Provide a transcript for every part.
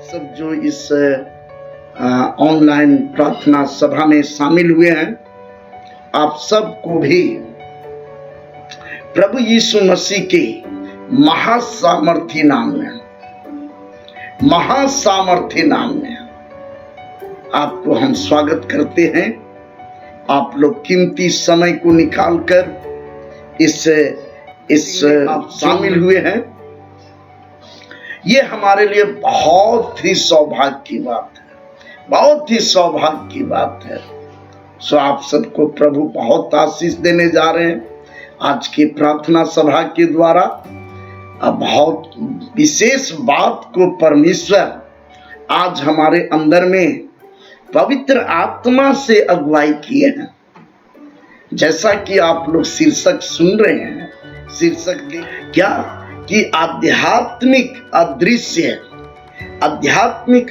सब जो इस ऑनलाइन प्रार्थना सभा में शामिल हुए हैं, आप सबको भी प्रभु यीशु मसीह के महासामर्थी नाम में आपको हम स्वागत करते हैं। आप लोग कीमती समय को निकालकर इस शामिल हुए हैं। ये हमारे लिए बहुत ही सौभाग्य की बात है, बहुत ही सौभाग्य की बात है। सो आप सबको प्रभु बहुत आशीष देने जा रहे हैं आज की प्रार्थना सभा के द्वारा। अब बहुत विशेष बात को परमेश्वर आज हमारे अंदर में पवित्र आत्मा से अगुवाई किए हैं। जैसा कि आप लोग शीर्षक सुन रहे हैं, शीर्षक क्या कि आध्यात्मिक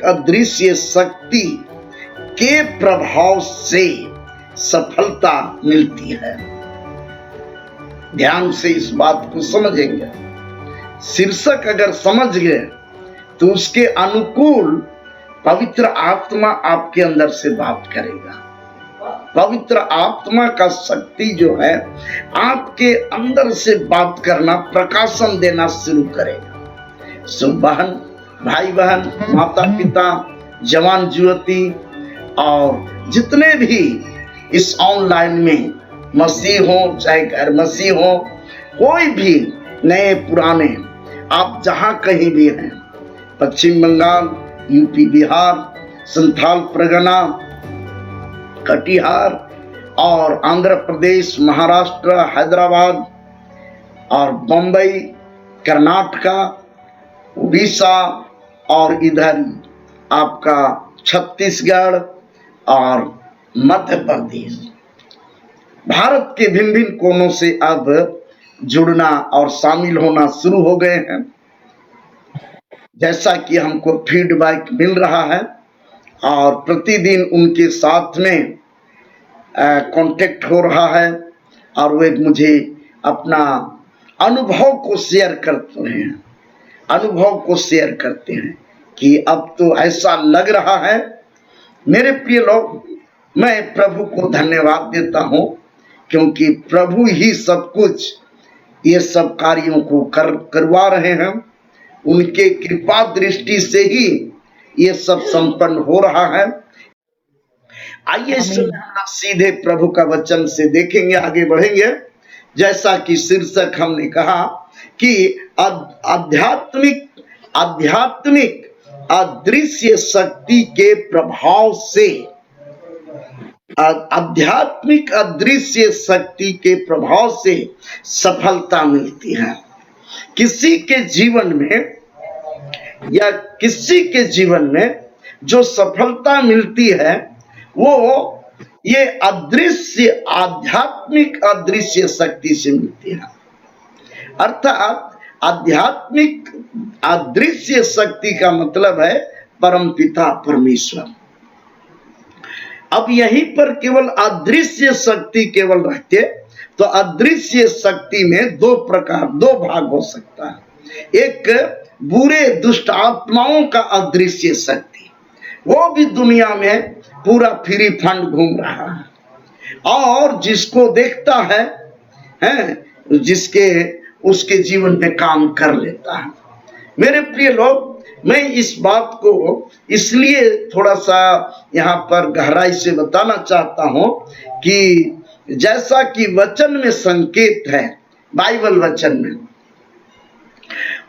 अदृश्य शक्ति के प्रभाव से सफलता मिलती है। ध्यान से इस बात को समझेंगे। शीर्षक अगर समझ गए तो उसके अनुकूल पवित्र आत्मा आपके अंदर से बात करेगा। पवित्र आत्मा का शक्ति जो है आपके अंदर से बात करना, प्रकाशन देना शुरू करेगा। सो बहन, भाई बहन, माता पिता, जवान युवती और जितने भी इस ऑनलाइन में मसीह हो चाहे गैर मसीह हो, कोई भी नए पुराने, आप जहां कहीं भी हैं, पश्चिम बंगाल, यूपी, बिहार, संथाल परगना, कटिहार और आंध्र प्रदेश, महाराष्ट्र, हैदराबाद और बंबई, कर्नाटका, उड़ीसा और इधर आपका छत्तीसगढ़ और मध्य प्रदेश, भारत के भिन्न भिन्न कोनों से अब जुड़ना और शामिल होना शुरू हो गए हैं। जैसा कि हमको फीडबैक मिल रहा है और प्रतिदिन उनके साथ में कांटेक्ट हो रहा है और वे मुझे अपना अनुभव को शेयर करते हैं कि अब तो ऐसा लग रहा है। मेरे प्रिय लोग, मैं प्रभु को धन्यवाद देता हूं क्योंकि प्रभु ही सब कुछ ये सब कार्यों को करवा रहे हैं। उनके कृपा दृष्टि से ही ये सब संपन्न हो रहा है। आइए सीधे प्रभु का वचन से देखेंगे, आगे बढ़ेंगे। जैसा कि शीर्षक हमने कहा कि आध्यात्मिक अदृश्य शक्ति के प्रभाव से, आध्यात्मिक अदृश्य शक्ति के प्रभाव से सफलता मिलती है। किसी के जीवन में जो सफलता मिलती है वो ये आध्यात्मिक अदृश्य शक्ति से मिलती है। अर्थात आध्यात्मिक अदृश्य शक्ति का मतलब है परमपिता परमेश्वर। अब यहीं पर केवल अदृश्य शक्ति केवल रहते तो अदृश्य शक्ति में दो भाग हो सकता है। एक बुरे दुष्ट आत्माओं का अदृश्य शक्ति, वो भी दुनिया में पूरा फ्री फंड घूम रहा है और जिसको देखता है उसके जीवन में काम कर लेता है। मेरे प्रिय लोग, मैं इस बात को इसलिए थोड़ा सा यहाँ पर गहराई से बताना चाहता हूँ कि जैसा कि वचन में संकेत है, बाइबल वचन में,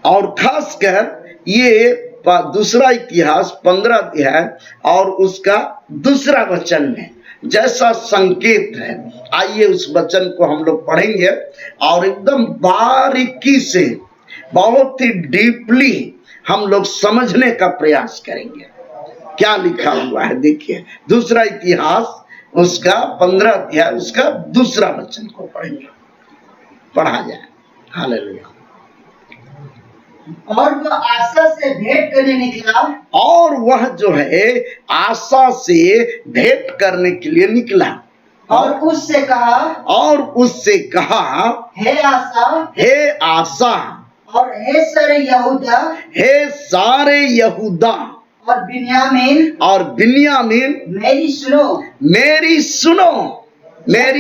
और खासकर ये दूसरा इतिहास 15 अध्याय और उसका दूसरा वचन में जैसा संकेत है। आइए उस वचन को हम लोग पढ़ेंगे और एकदम बारीकी से, बहुत ही डीपली हम लोग समझने का प्रयास करेंगे क्या लिखा हुआ है। देखिए, दूसरा इतिहास उसका 15 अध्याय उसका दूसरा वचन को पढ़ेंगे, पढ़ा जाए। हालेलुया। और वह आशा से भेंट करने निकला, और वह जो है आशा से भेंट करने के लिए निकला और उससे कहा, हे आशा और हे सारे यहूदा, और बिन्यामीन मेरी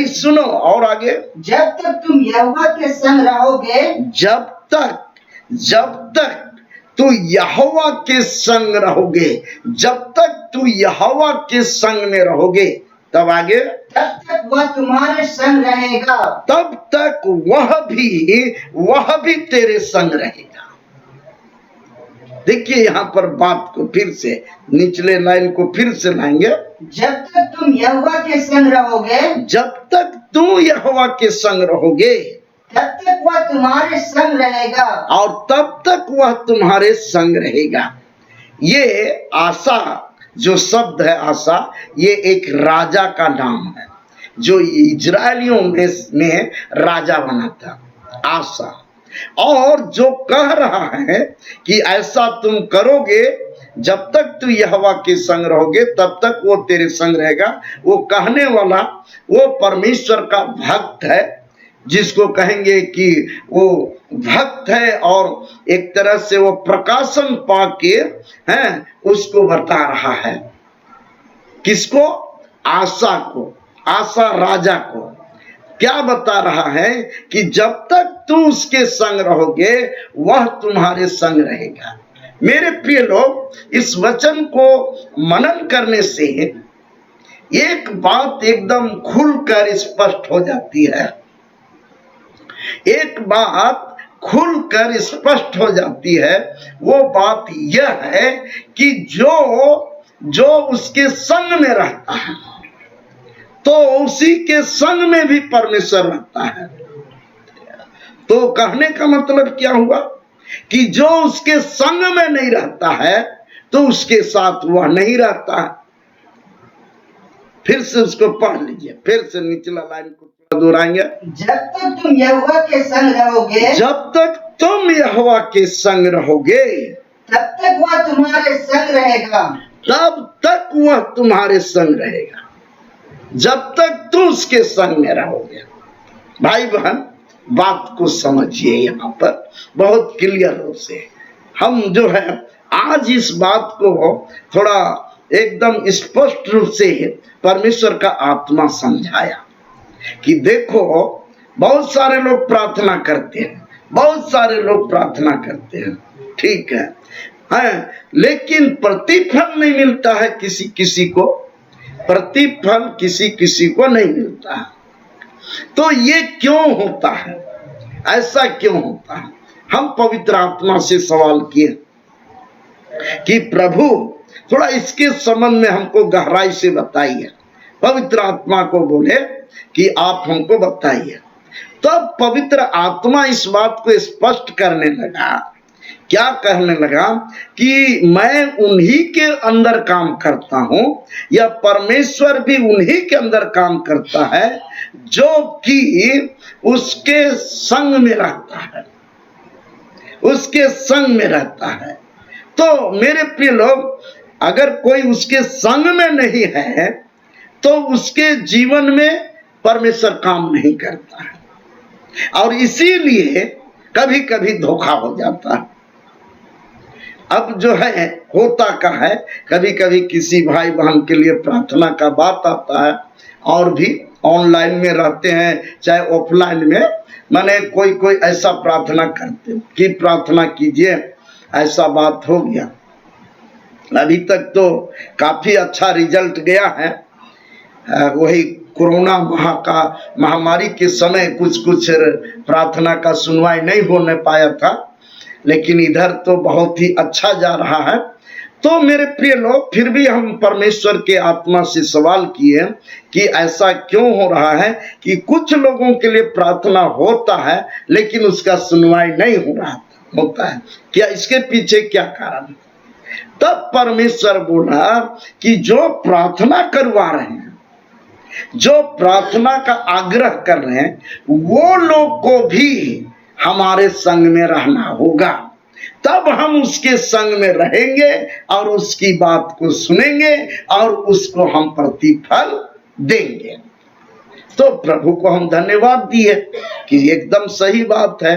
सुनो। और आगे, जब तक तुम यहोवा के संग रहोगे, जब तक तू यहोवा के संग रहोगे, जब तक तू यहोवा के संग में रहोगे, तब आगे, तब तक वह तुम्हारे संग रहेगा, तब तक वह भी तेरे संग रहेगा। देखिए यहाँ पर बात को फिर से, निचले लाइन को फिर से लाएंगे। जब तक तुम यहोवा के संग रहोगे, जब तक तू यहोवा के संग रहोगे, तब तक वह तुम्हारे संग रहेगा, और तब तक वह तुम्हारे संग रहेगा। ये आशा जो शब्द है, आशा, ये एक राजा का नाम है जो इजरायलियों में राजा बना था, आशा। और जो कह रहा है कि ऐसा तुम करोगे, जब तक तू यहोवा के संग रहोगे तब तक वो तेरे संग रहेगा। वो कहने वाला वो परमेश्वर का भक्त है, जिसको कहेंगे कि वो भक्त है, और एक तरह से वो प्रकाशन पाके हैं उसको बता रहा है। किसको? आशा को, आशा राजा को। क्या बता रहा है कि जब तक तू उसके संग रहोगे वह तुम्हारे संग रहेगा। मेरे प्रिय लोग, इस वचन को मनन करने से एक बात एकदम खुलकर स्पष्ट हो जाती है। एक बात खुलकर स्पष्ट हो जाती है। वो बात यह है कि जो उसके संग में रहता है तो उसी के संग में भी परमेश्वर रहता है। तो कहने का मतलब क्या हुआ कि जो उसके संग में नहीं रहता है तो उसके साथ वह नहीं रहता है। फिर से उसको पढ़ लीजिए, फिर से निचला लाइन को दोहराएंगे। जब तक तुम यहोवा के संग रहोगे, जब तक तुम यहोवा के संग रहोगे, तब तक वह तुम्हारे संग रहेगा, तब तक वह तुम्हारे संग रहेगा। जब तक तू उसके संग में रहोगे। भाई बहन, बात को समझिए, यहाँ पर बहुत क्लियर रूप से हम जो है आज इस बात को थोड़ा एकदम स्पष्ट रूप से परमेश्वर का आत्मा समझाया कि देखो, बहुत सारे लोग प्रार्थना करते हैं, बहुत सारे लोग प्रार्थना करते हैं, ठीक है, लेकिन प्रतिफल नहीं मिलता है। किसी किसी को प्रतिफल किसी किसी को नहीं मिलता है। तो ये क्यों होता है? ऐसा क्यों होता है? हम पवित्र आत्मा से सवाल किए कि प्रभु थोड़ा इसके संबंध में हमको गहराई से बताइए। पवित्र आत्मा को बोले कि आप हमको बताइए। तब पवित्र आत्मा इस बात को स्पष्ट करने लगा। क्या कहने लगा कि मैं उन्हीं के अंदर काम करता हूं, या परमेश्वर भी उन्हीं के अंदर काम करता है जो कि उसके संग में रहता है, उसके संग में रहता है। तो मेरे प्रिय लोग, अगर कोई उसके संग में नहीं है तो उसके जीवन में परमेश्वर काम नहीं करता है, और इसीलिए कभी कभी धोखा हो जाता है। अब जो है होता का है, कभी कभी किसी भाई बहन के लिए प्रार्थना का बात आता है, और भी ऑनलाइन में रहते हैं चाहे ऑफलाइन में, माने कोई ऐसा प्रार्थना करते कि प्रार्थना कीजिए, ऐसा बात हो गया। अभी तक तो काफी अच्छा रिजल्ट गया है। वही कोरोना महामारी के समय कुछ प्रार्थना का सुनवाई नहीं होने पाया था, लेकिन इधर तो बहुत ही अच्छा जा रहा है। तो मेरे प्रिय लोग, फिर भी हम परमेश्वर के आत्मा से सवाल किए कि ऐसा क्यों हो रहा है कि कुछ लोगों के लिए प्रार्थना होता है लेकिन उसका सुनवाई नहीं हो रहा होता है, क्या इसके पीछे क्या कारण है? तब परमेश्वर बोला कि जो प्रार्थना करवा रहे हैं, जो प्रार्थना का आग्रह कर रहे हैं, वो लोग को भी हमारे संग में रहना होगा। तब हम उसके संग में रहेंगे और उसकी बात को सुनेंगे और उसको हम प्रतिफल देंगे। तो प्रभु को हम धन्यवाद दिए कि एकदम सही बात है।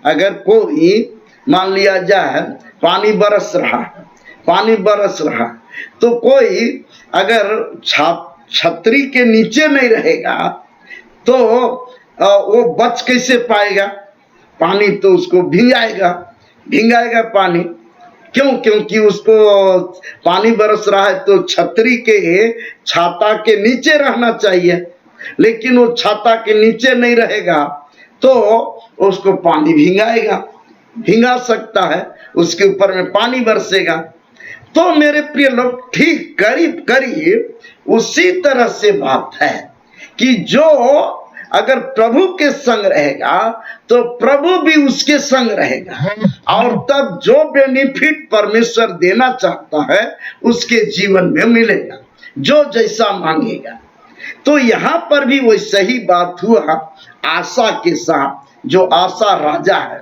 अगर कोई मान लिया जाए पानी बरस रहा है, पानी बरस रहा, तो कोई अगर छतरी के नीचे नहीं रहेगा तो वो बच कैसे पाएगा? पानी तो उसको भिंगाएगा पानी। क्यों? क्योंकि उसको पानी बरस रहा है तो छतरी के छाता के नीचे रहना चाहिए, लेकिन वो छाता के नीचे नहीं रहेगा तो उसको पानी भिंगा सकता है, उसके ऊपर में पानी बरसेगा। तो मेरे प्रिय लोग, ठीक करीब करीब उसी तरह से बात है कि जो अगर प्रभु के संग रहेगा तो प्रभु भी उसके संग रहेगा, और तब जो बेनिफिट परमेश्वर देना चाहता है उसके जीवन में मिलेगा, जो जैसा मांगेगा। तो यहाँ पर भी वैसा ही बात हुआ आसा के साथ, जो आसा राजा है।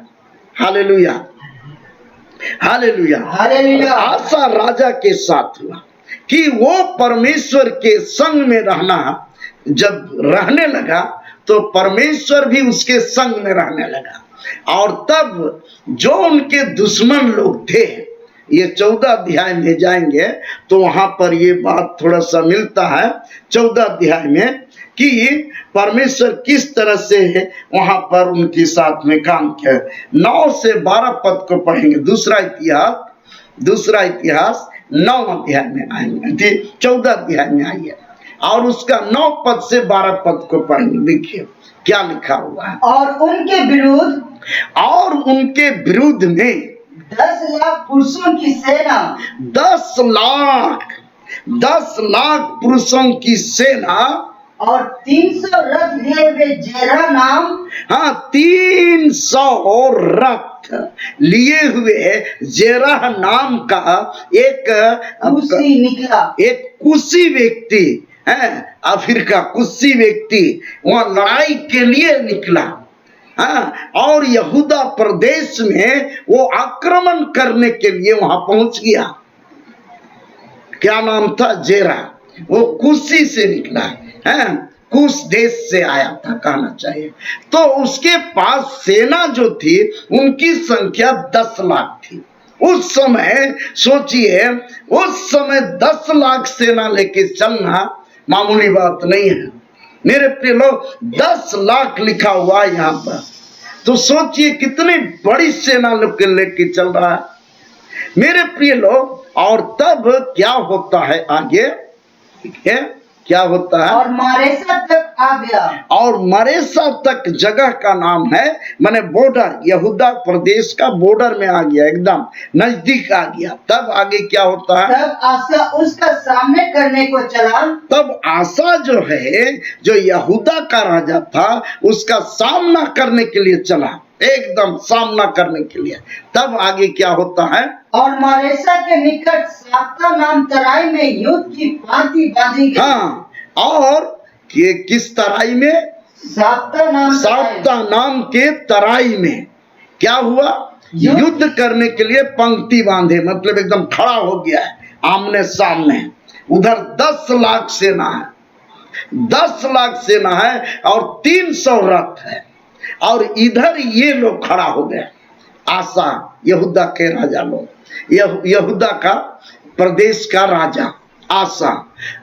Hallelujah, hallelujah, hallelujah. आसा राजा के साथ हुआ कि वो परमेश्वर के संग में जब रहने लगा तो परमेश्वर भी उसके संग में रहने लगा। और तब जो उनके दुश्मन लोग थे, ये 14 अध्याय में जाएंगे तो वहां पर ये बात थोड़ा सा मिलता है 14 अध्याय में, कि परमेश्वर किस तरह से वहां पर उनके साथ में काम किया। 9 से 12 पद को पढ़ेंगे। दूसरा इतिहास 9 अध्याय में आएंगे, 14 अध्याय में आइए और उसका 9 पद से 12 पद को पढ़ेंगे। देखिए क्या लिखा हुआ है। और उनके विरुद्ध में 10 लाख पुरुषों की सेना, 10 लाख पुरुषों की सेना और 300 रथ लिए हुए जेरा नाम, 300 रथ लिए हुए जेरह नाम का एक कुशी व्यक्ति है, अफ्रीका कुशी व्यक्ति वहां लड़ाई के लिए निकला। और यहूदा प्रदेश में वो आक्रमण करने के लिए वहां पहुंच गया। क्या नाम था? जेरा। वो कुशी से निकला है, कुश देश से आया था कहना चाहिए। तो उसके पास सेना जो थी उनकी संख्या 10 लाख थी। उस समय सोचिए, उस समय 10 लाख सेना लेके चलना मामूली बात नहीं है मेरे प्रिय लोग। 10 लाख लिखा हुआ है यहाँ पर, तो सोचिए कितनी बड़ी सेना लेके चल रहा है मेरे प्रिय लोग। और तब क्या होता है आगे? ठीक है, क्या होता है? और मरेसा तक आ गया। और मरेसा तक जगह का नाम है, माने बॉर्डर, यहूदा प्रदेश का बॉर्डर में आ गया, एकदम नजदीक आ गया। तब आगे क्या होता है? तब आसा उसका सामने करने को चला। तब आसा जो है, जो यहूदा का राजा था, उसका सामना करने के लिए चला, एकदम सामना करने के लिए। तब आगे क्या होता है? और मरेसा के निकट साप्ता नाम तराई में युद्ध की पांति बांधी गई। और किस तराई में? साप्ता नाम के तराई में क्या हुआ? युद्ध करने के लिए पंक्ति बांधे, मतलब एकदम खड़ा हो गया है आमने सामने। उधर 10 लाख सेना है, 10 लाख सेना है और 300 रथ है, और इधर ये लोग खड़ा हो गए। आसा यहूदा के राजा लोग, यहूदा का प्रदेश का राजा आसा।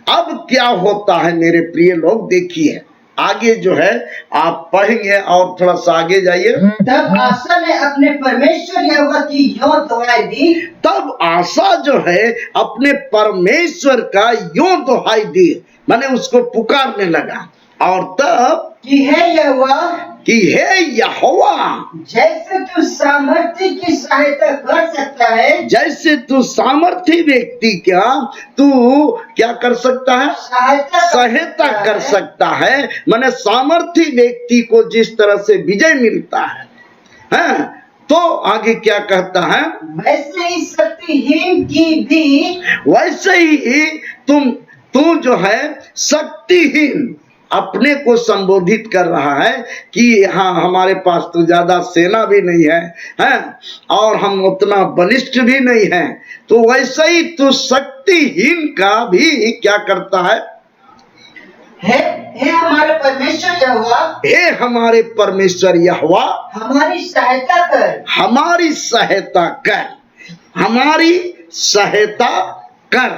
अब क्या होता है मेरे प्रिय लोग? देखिए आगे जो है आप पढ़ेंगे, और थोड़ा सा आगे जाइए। तब आसा ने अपने परमेश्वर यहोवा की यों दुहाई दी। तब आसा जो है अपने परमेश्वर का यों दुहाई दी, माने उसको पुकारने लगा। और तब कि हे यहोवा, जैसे तू सामर्थ्य की सहायता कर सकता है, जैसे तू सामर्थ्य व्यक्ति तू क्या कर सकता है? सहायता कर सकता है। माने सामर्थ्य व्यक्ति को जिस तरह से विजय मिलता है, तो आगे क्या कहता है? वैसे ही शक्तिहीन की भी, वैसे ही तू जो है शक्तिहीन, अपने को संबोधित कर रहा है कि हाँ हमारे पास तो ज्यादा सेना भी नहीं है, और हम उतना बलिष्ठ भी नहीं हैं, तो वैसे ही तू शक्तिहीन का भी क्या करता है? हे हमारे परमेश्वर यहोवा, हे हमारे परमेश्वर यहोवा, हमारी सहायता कर। हमारी सहायता कर।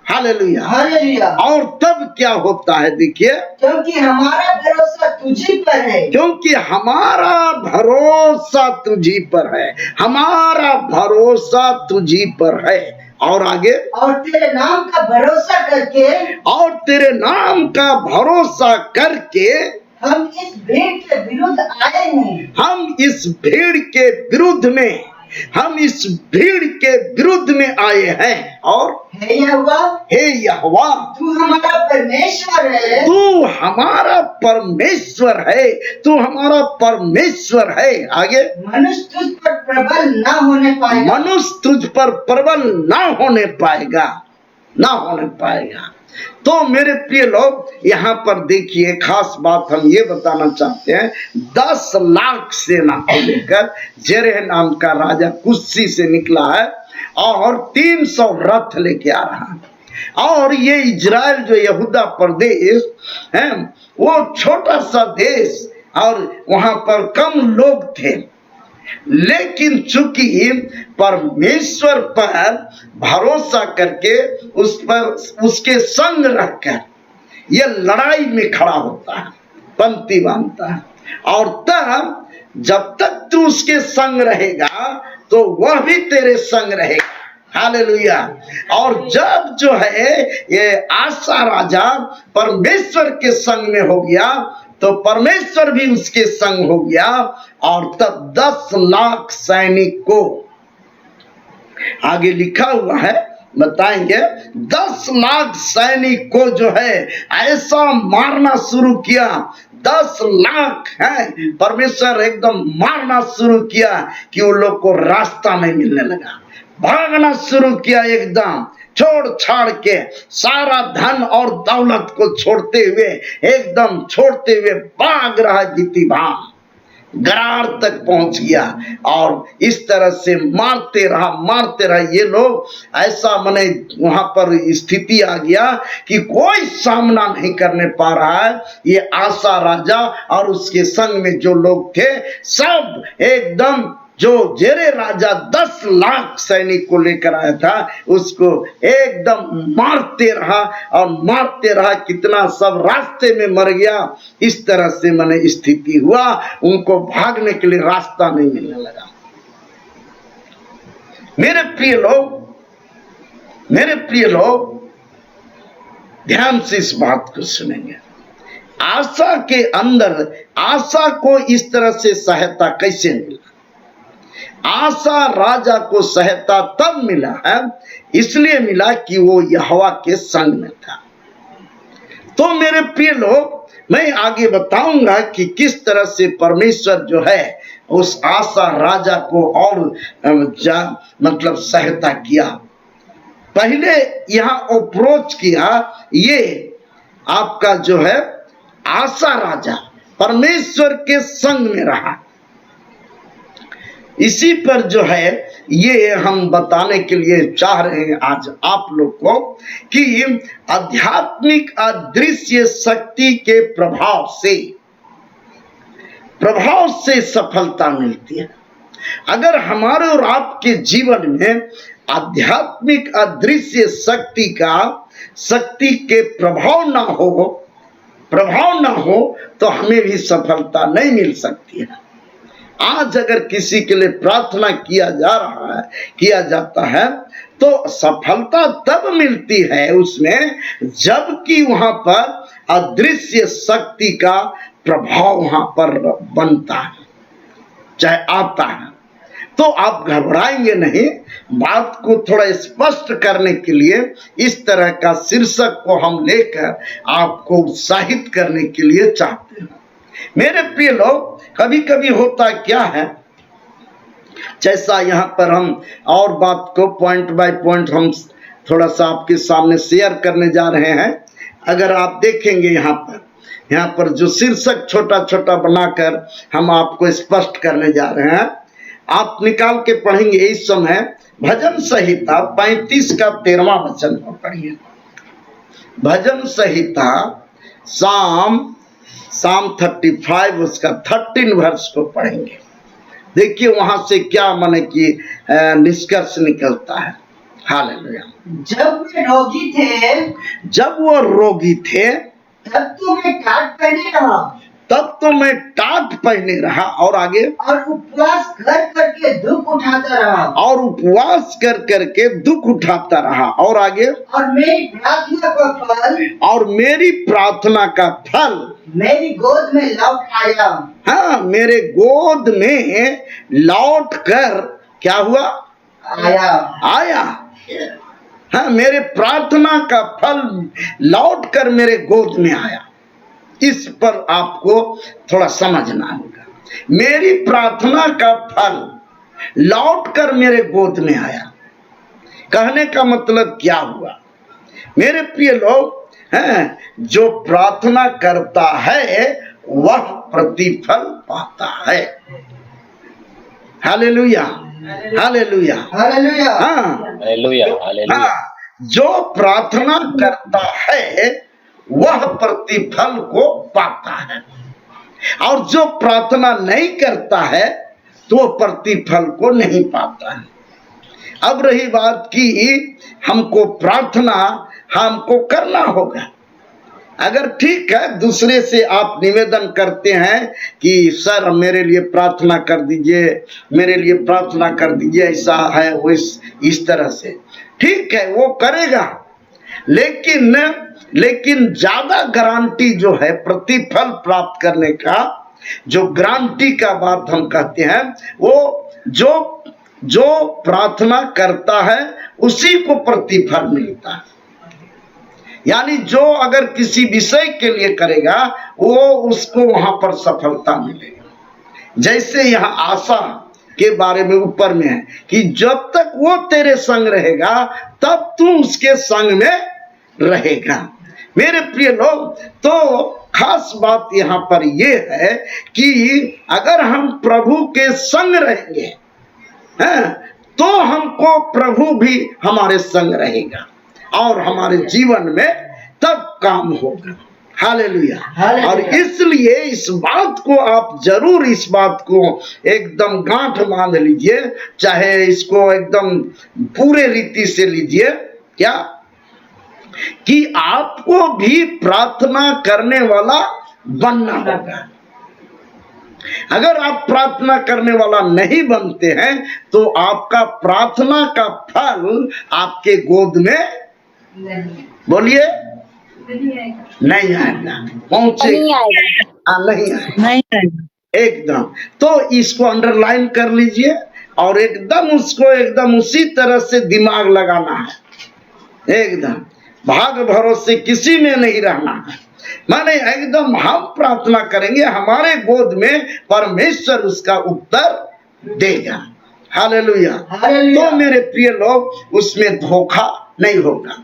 हालेलुया। हालेलुया। और तब क्या होता है देखिए, क्योंकि हमारा भरोसा तुझी पर है। क्योंकि हमारा भरोसा तुझी पर है, हमारा भरोसा तुझी पर है। और आगे, और तेरे नाम का भरोसा करके, और तेरे नाम का भरोसा करके हम इस भीड़ के विरुद्ध आए हैं। हम इस भीड़ के विरुद्ध में, हम इस भीड़ के विरुद्ध में आए हैं। और हे यहोवा, हे यहोवा, तू हमारा परमेश्वर है। तू हमारा परमेश्वर है, तू हमारा परमेश्वर है। आगे, मनुष्य तुझ पर प्रबल ना होने पाएगा। मनुष्य तुझ पर प्रबल ना होने पाएगा, ना होने पाएगा। तो मेरे प्रिय लोग, यहाँ पर देखिए, खास बात हम ये बताना चाहते हैं, 10 लाख सेना को लेकर जेरह नाम का राजा कुस्सी से निकला है और 300 रथ लेके आ रहा है। और ये इजराइल जो यहूदा प्रदेश है, वो छोटा सा देश और वहां पर कम लोग थे, लेकिन चूंकि परमेश्वर पर भरोसा करके उस पर, उसके संग रहकर ये लड़ाई में खड़ा होता है, पंक्ति बांधता है। और तब जब तक तू उसके संग रहेगा तो वह भी तेरे संग रहेगा। हालेलुया। और जब जो है ये आसा राजा परमेश्वर के संग में हो गया तो परमेश्वर भी उसके संग हो गया। और तब 10 लाख सैनिक को, आगे लिखा हुआ है, बताएंगे, 10 लाख सैनिक को जो है ऐसा मारना शुरू किया। 10 लाख है, परमेश्वर एकदम मारना शुरू किया कि उन लोग को रास्ता नहीं मिलने लगा। भागना शुरू किया, एकदम छोड़ छाड़ के, सारा धन और दौलत को छोड़ते हुए, एकदम छोड़ते हुए भाग रहा गीतिभाग, गरार तक पहुंच गया। और इस तरह से मारते रहा ये लोग। ऐसा मने वहां पर स्थिति आ गया कि कोई सामना नहीं करने पा रहा है। ये आसा राजा और उसके संग में जो लोग थे, सब एकदम, जो जेरे राजा 10 लाख सैनिक को लेकर आया था, उसको एकदम मारते रहा और मारते रहा, कितना सब रास्ते में मर गया। इस तरह से माने स्थिति हुआ, उनको भागने के लिए रास्ता नहीं मिलने लगा। मेरे प्रिय लोग, ध्यान से इस बात को सुनेंगे। आशा के अंदर, आशा को इस तरह से सहायता कैसे मिला? आसा राजा को सहायता तब मिला है, इसलिए मिला कि वो यहोवा के संग में था। तो मेरे प्रिय लोग, मैं आगे बताऊंगा कि किस तरह से परमेश्वर जो है उस आसा राजा को और मतलब सहायता किया। पहले यहाँ अप्रोच किया, ये आपका जो है आसा राजा परमेश्वर के संग में रहा। इसी पर जो है ये हम बताने के लिए चाह रहे हैं आज आप लोग को कि आध्यात्मिक अदृश्य शक्ति के प्रभाव से सफलता मिलती है। अगर हमारे और आपके जीवन में आध्यात्मिक अदृश्य शक्ति के प्रभाव ना हो तो हमें भी सफलता नहीं मिल सकती है। आज अगर किसी के लिए प्रार्थना किया जाता है तो सफलता तब मिलती है उसमें जबकि वहां पर अदृश्य शक्ति का प्रभाव वहां पर बनता है, चाहे आता है। तो आप घबराएंगे नहीं। बात को थोड़ा स्पष्ट करने के लिए इस तरह का शीर्षक को हम लेकर आपको उत्साहित करने के लिए चाहते हैं। मेरे प्रिय लोग, कभी कभी होता क्या है, जैसा यहाँ पर हम और बात को पॉइंट बाय पॉइंट हम थोड़ा सा आपके सामने शेयर करने जा रहे हैं। अगर आप देखेंगे यहाँ पर जो शीर्षक छोटा छोटा बनाकर हम आपको स्पष्ट करने जा रहे हैं, आप निकाल के पढ़ेंगे इस समय भजन संहिता 35 का 13वां वचन पढ़िए। भजन संहिता साम 35 उसका 13 वर्ष को पढ़ेंगे। देखिए वहां से क्या माने कि निष्कर्ष निकलता है। हालेलुया। जब वे रोगी थे जब वो रोगी थे तब तो मैं टाट पहने रहा तब तो मैं टाट पहने रहा, और आगे, और उपवास कर करके दुख उठाता रहा और उपवास कर करके दुख उठाता रहा, और आगे, और मेरी प्रार्थना का फल और मेरी प्रार्थना का फल मेरी गोद में लौट आया। हाँ, मेरे गोद में लौट कर क्या हुआ? आया आया। हाँ, मेरे प्रार्थना का फल लौट कर मेरे गोद में आया। इस पर आपको थोड़ा समझना होगा। मेरी प्रार्थना का फल लौट कर मेरे गोद में आया, कहने का मतलब क्या हुआ? मेरे प्रिय लोग, हैं, जो प्रार्थना करता है वह प्रतिफल पाता है। हालेलुया, हालेलुया, हालेलुया हाँ, हालेलुया, हालेलुया। हाँ, जो प्रार्थना करता है वह प्रतिफल को पाता है, और जो प्रार्थना नहीं करता है तो वो प्रतिफल को नहीं पाता है। अब रही बात कि हमको प्रार्थना हमको करना होगा। अगर ठीक है, दूसरे से आप निवेदन करते हैं कि सर मेरे लिए प्रार्थना कर दीजिए, मेरे लिए प्रार्थना कर दीजिए, ऐसा है वो इस तरह से, ठीक है, वो करेगा, लेकिन ज्यादा गारंटी जो है प्रतिफल प्राप्त करने का, जो गारंटी का बात हम कहते हैं, वो जो प्रार्थना करता है उसी को प्रतिफल मिलता है। यानी जो अगर किसी विषय के लिए करेगा वो उसको वहां पर सफलता मिलेगी। जैसे यहाँ आशा के बारे में ऊपर में है कि जब तक वो तेरे संग रहेगा तब तू उसके संग में रहेगा। मेरे प्रिय लोग, तो खास बात यहाँ पर यह है कि अगर हम प्रभु के संग रहेंगे, हैं, तो हमको प्रभु भी हमारे संग रहेगा और हमारे जीवन में तब काम होगा। हालेलुया। और इसलिए इस बात को आप जरूर, इस बात को एकदम गांठ बांध लीजिए, चाहे इसको एकदम पूरे रीति से लीजिए, क्या कि आपको भी प्रार्थना करने वाला बनना होगा। अगर आप प्रार्थना करने वाला नहीं बनते हैं तो आपका प्रार्थना का फल आपके गोद में बोलिए नहीं आएगा, पहुंचे नहीं आएगा एकदम। तो इसको अंडरलाइन कर लीजिए और एकदम उसको एकदम उसी तरह से दिमाग लगाना है। एकदम भाग भरोसे किसी में नहीं रहना है, माने एकदम हम प्रार्थना करेंगे, हमारे गोद में परमेश्वर उसका उत्तर देगा। हालेलुया। तो मेरे प्रिय लोग, उसमें धोखा नहीं होगा।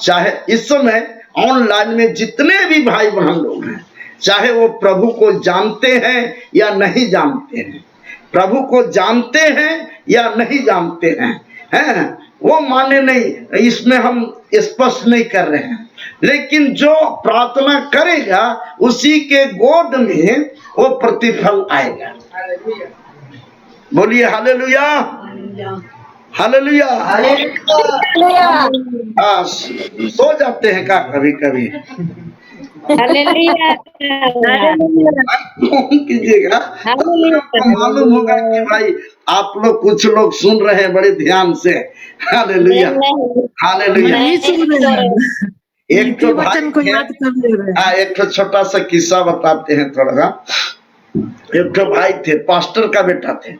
चाहे इस समय ऑनलाइन में जितने भी भाई बहन लोग हैं, चाहे वो प्रभु को जानते हैं या नहीं जानते हैं, प्रभु को जानते हैं या नहीं जानते हैं, वो माने नहीं, इसमें हम स्पष्ट नहीं कर रहे हैं, लेकिन जो प्रार्थना करेगा उसी के गोद में वो प्रतिफल आएगा। बोलिए हालेलुया, हालेलुया। सो जाते हैं का कभी कभी? कीजिएगा, मालूम होगा कि भाई आप लोग, कुछ लोग सुन रहे हैं बड़े ध्यान से। Hallelujah, hallelujah. एक तो भाई एक तो छोटा सा किस्सा बताते हैं थोड़ा सा। एक तो भाई थे, पास्टर का बेटा थे,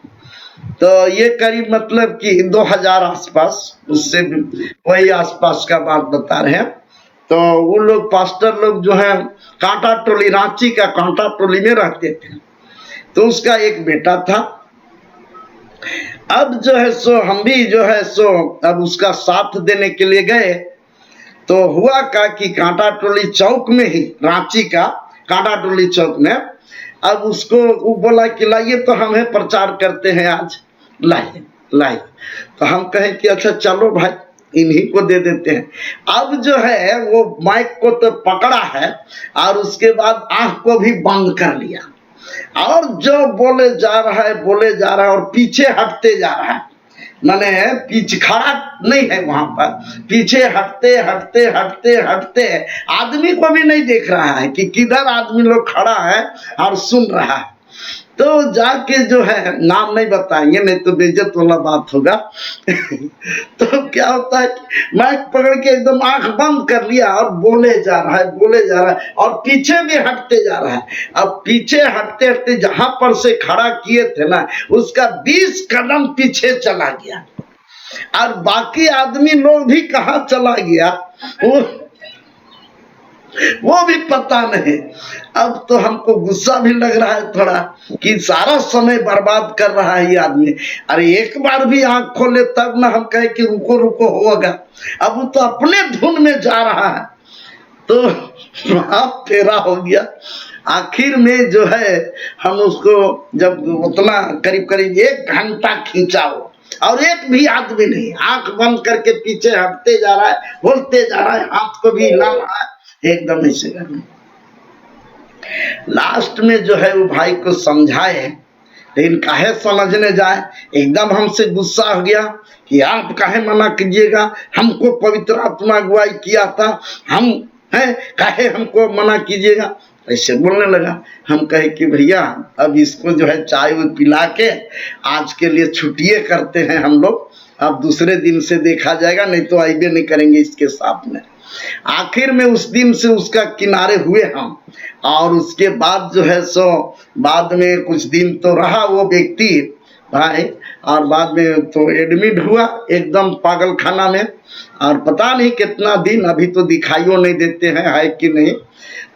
तो ये करीब मतलब कि 2000 आसपास, उससे वही आसपास का बात बता रहे हैं। तो वो लोग पास्टर लोग जो है कांटा टोली, रांची का कांटा टोली में रहते थे। तो उसका एक बेटा था। अब जो है सो हम भी जो है सो अब उसका साथ देने के लिए गए, तो हुआ का कि कांटा टोली चौक में ही, रांची का कांटा टोली चौक में, अब उसको वो बोला कि लाइए तो हमें प्रचार करते हैं आज, लाइए लाइए। तो हम कहें कि अच्छा चलो भाई इन्हीं को दे देते हैं। अब जो है वो माइक को तो पकड़ा है और उसके बाद आंख को भी बंद कर लिया और जो बोले जा रहा है और पीछे हटते जा रहा है, माने पीछे खड़ा नहीं है वहां पर, पीछे हटते हटते हटते हटते आदमी को भी नहीं देख रहा है कि किधर आदमी लोग खड़ा है और सुन रहा है। तो जाके जो है, नाम नहीं बताएंगे नहीं तो बेइज्जत वाला बात होगा। तो क्या होता है कि माइक पकड़ के एकदम आंख बंद कर लिया और बोले जा रहा है और पीछे भी हटते जा रहा है। अब पीछे हटते हटते जहां पर से खड़ा किए थे ना, उसका 20 कदम पीछे चला गया और बाकी आदमी लोग भी कहाँ चला गया वो भी पता नहीं। अब तो हमको गुस्सा भी लग रहा है थोड़ा कि सारा समय बर्बाद कर रहा है ये आदमी। अरे एक बार भी आंख खोले तब ना हम कहे कि रुको रुको होगा। अब वो तो अपने धुन में जा रहा है, तो हाथ फेरा हो गया। आखिर में जो है हम उसको जब उतना करीब करीब 1 घंटा खींचा हो और एक भी आदमी नहीं, आंख बंद करके पीछे हटते जा रहा है, बोलते जा रहा है, हाथ को भी हिला रहा है, एकदम ऐसे करना। लास्ट में जो है वो भाई को समझाए, लेकिन काहे समझने जाए, एकदम हमसे गुस्सा हो गया कि आप काहे मना कीजिएगा, हमको पवित्र आत्मा अगुवाई किया था, हम हैं, काहे हमको मना कीजिएगा, ऐसे बोलने लगा। हम कहे कि भैया अब इसको जो है चाय वो पिला के आज के लिए छुट्टियां करते हैं हम लोग, अब दूसरे दिन से देखा जाएगा, नहीं तो आइबे नहीं करेंगे इसके साथ में। आखिर में उस दिन से उसका किनारे हुए हम, और उसके बाद जो है सो बाद में कुछ दिन तो रहा वो व्यक्ति भाई, और बाद में तो एडमिट हुआ एकदम पागल खाना में, और पता नहीं कितना दिन, अभी तो दिखाइयो नहीं देते हैं है कि नहीं।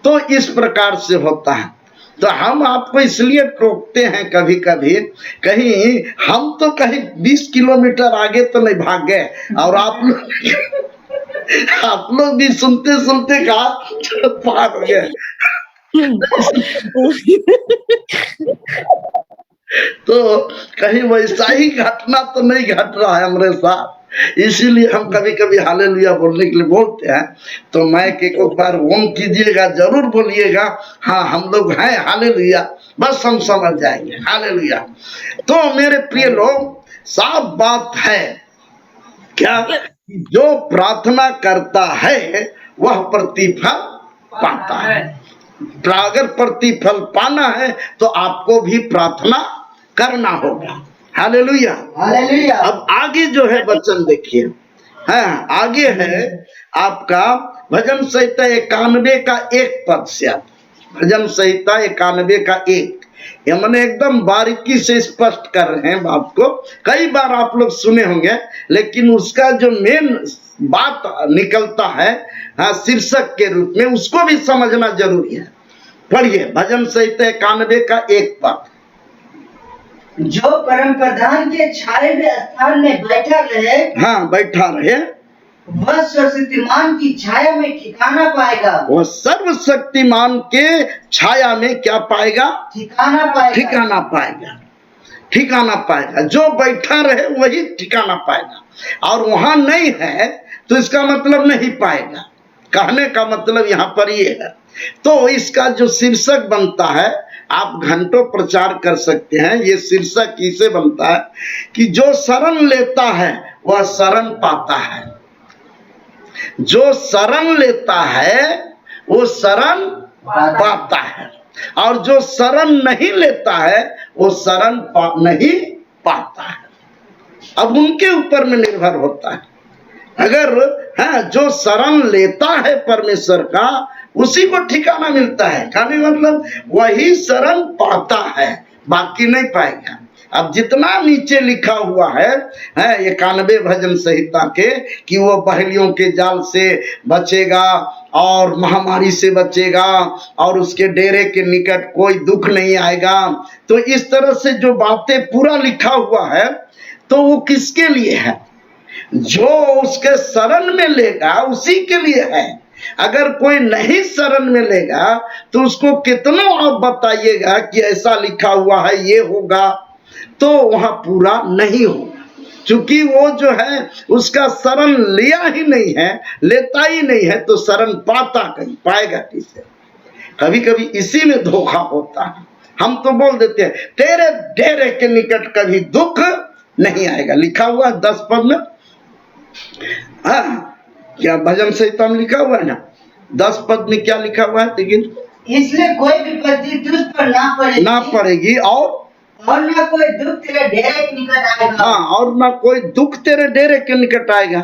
तो इस प्रकार से होता है। तो हम आपको इसलिए टोकते हैं कभी कभी, कहीं हम तो कहीं 20 किलोमीटर आगे तो नहीं भाग गए, और आप लोग भी सुनते सुनते कहा पार हो गए। तो कहीं वैसा ही घटना तो नहीं घट रहा है हमारे साथ, इसीलिए हम कभी कभी हालेलुया बोलने के लिए बोलते हैं। तो मैं एक बार ओम कीजिएगा, जरूर बोलिएगा, हाँ हम लोग हैं हालेलुया, बस हम समझ जाएंगे हालेलुया। तो मेरे प्रिय लोग, साफ बात है क्या, जो प्रार्थना करता है वह प्रतिफल पाता है। अगर प्रतिफल पाना है तो आपको भी प्रार्थना करना होगा। Hallelujah hallelujah. अब आगे जो है वचन देखिए, हाँ आगे है आपका भजन संहिता 91 का 1 पद से, आप भजन संहिता 91 का 1, ये मैंने एकदम बारीकी से स्पष्ट कर रहे हैं बात को, कई बार आप लोग सुने होंगे, लेकिन उसका जो मेन बात निकलता है हाँ शीर्षक के रूप में, उसको भी समझना जरूरी है। पढ़िए भजन संहिता 91 का 1 पद। जो परम प्रधान के छाए हुए स्थान में बैठा रहे, हाँ बैठा रहे, वह सर्वशक्तिमान की छाया में ठिकाना पाएगा। वह सर्वशक्तिमान के छाया में क्या पाएगा? ठिकाना पाएगा। ठिकाना पाएगा, ठिकाना पाएगा। जो बैठा रहे वही ठिकाना पाएगा, और वहां नहीं है तो इसका मतलब नहीं पाएगा। कहने का मतलब यहाँ पर ये है। तो इसका जो शीर्षक बनता है, आप घंटों प्रचार कर सकते हैं, ये शीर्षक इसे बनता है कि जो शरण लेता है वह शरण पाता है। जो शरण लेता है वो शरण पाता है, और जो शरण नहीं लेता है वो शरण नहीं पाता है। अब उनके ऊपर में निर्भर होता है। अगर हाँ जो शरण लेता है परमेश्वर का, उसी को ठिकाना मिलता है। कहने मतलब वही शरण पाता है, बाकी नहीं पाएगा। अब जितना नीचे लिखा हुआ है 91 भजन संहिता के कि वो बहेलियों के जाल से बचेगा और महामारी से बचेगा और उसके डेरे के निकट कोई दुख नहीं आएगा, तो इस तरह से जो बातें पूरा लिखा हुआ है, तो वो किसके लिए है? जो उसके शरण में लेगा उसी के लिए है। अगर कोई नहीं शरण में लेगा तो उसको कितना आप बताइएगा कि ऐसा लिखा हुआ है ये होगा, तो वहां पूरा नहीं होगा, क्योंकि वो जो है उसका शरण लिया ही नहीं है, लेता ही नहीं है, तो शरण पाता कहीं पाएगा किसे? कभी कभी इसी में धोखा होता है। हम तो बोल देते हैं तेरे डेरे के निकट कभी दुख नहीं आएगा, लिखा हुआ 10 पद में। हाँ, क्या भजन संहिता में लिखा हुआ है ना, 10 पद में क्या लिखा हुआ है, लेकिन इसलिए कोई विपत्ति तुझ पर ना पड़ेगी और ना कोई दुख तेरे डेरे के निकट आएगा। हाँ, और ना कोई दुख तेरे डेरे के निकट आएगा।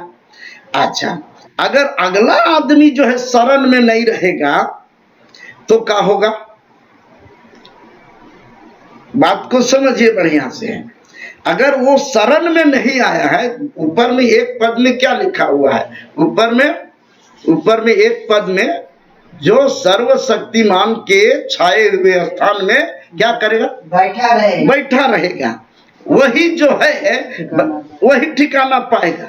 अच्छा, अगर अगला आदमी जो है शरण में नहीं रहेगा तो क्या होगा? बात को समझिए बढ़िया से। अगर वो शरण में नहीं आया है, ऊपर में एक पद में क्या लिखा हुआ है, ऊपर में एक पद में, जो सर्वशक्तिमान के छाए हुए स्थान में क्या करेगा? बैठा रहेगा। वही जो है वही ठिकाना पाएगा।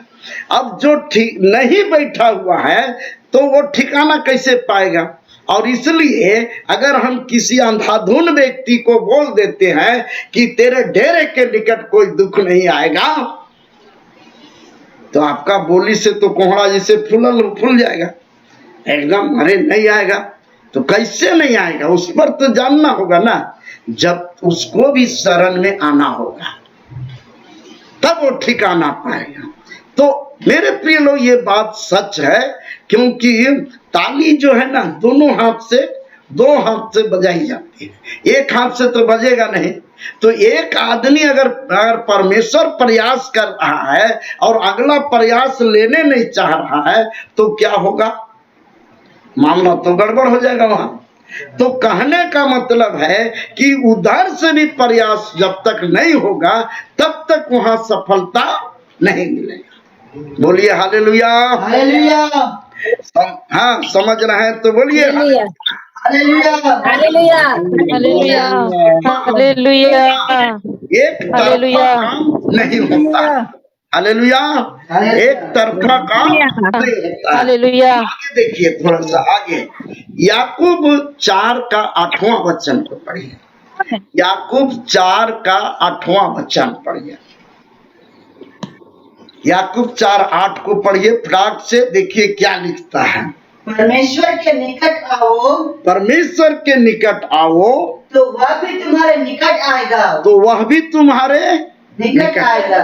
अब जो नहीं बैठा हुआ है तो वो ठिकाना कैसे पाएगा? और इसलिए अगर हम किसी अंधाधुन व्यक्ति को बोल देते हैं कि तेरे डेरे के निकट कोई दुख नहीं आएगा, तो आपका बोली से तो कोहड़ा जैसे फूल जाएगा एकदम। अरे नहीं आएगा तो कैसे नहीं आएगा? उस पर तो जानना होगा ना, जब उसको भी शरण में आना होगा तब वो ठिकाना पाएगा। तो मेरे प्रिय लोग, ये बात सच है, क्योंकि ताली जो है ना दो हाथ से बजाई जाती है, एक हाथ से तो बजेगा नहीं। तो एक आदमी अगर परमेश्वर प्रयास कर रहा है और अगला प्रयास लेने नहीं चाह रहा है तो क्या होगा? मामला तो गड़बड़ हो जाएगा वहां। तो कहने का मतलब है कि उधर से भी प्रयास जब तक नहीं होगा तब तक वहां सफलता नहीं मिलेगा। बोलिए हालेलुया। हालेलुया। हाँ, समझ रहे हैं तो बोलिए हालेलुया। Hallelujah hallelujah hallelujah. एक तरफा काम नहीं होता। हालेलुया। एक तरफा काम नहीं होता। हालेलुया। आगे देखिए, थोड़ा सा आगे, याकूब 4 का 8वां वचन को पढ़िए। याकूब 4 का 8वां वचन पढ़िए। याकूब 4:8 को पढ़िए फटाक से, देखिए क्या लिखता है। परमेश्वर के निकट आओ, परमेश्वर के निकट आओ तो वह भी तुम्हारे निकट आएगा, तो वह भी तुम्हारे निकट आएगा।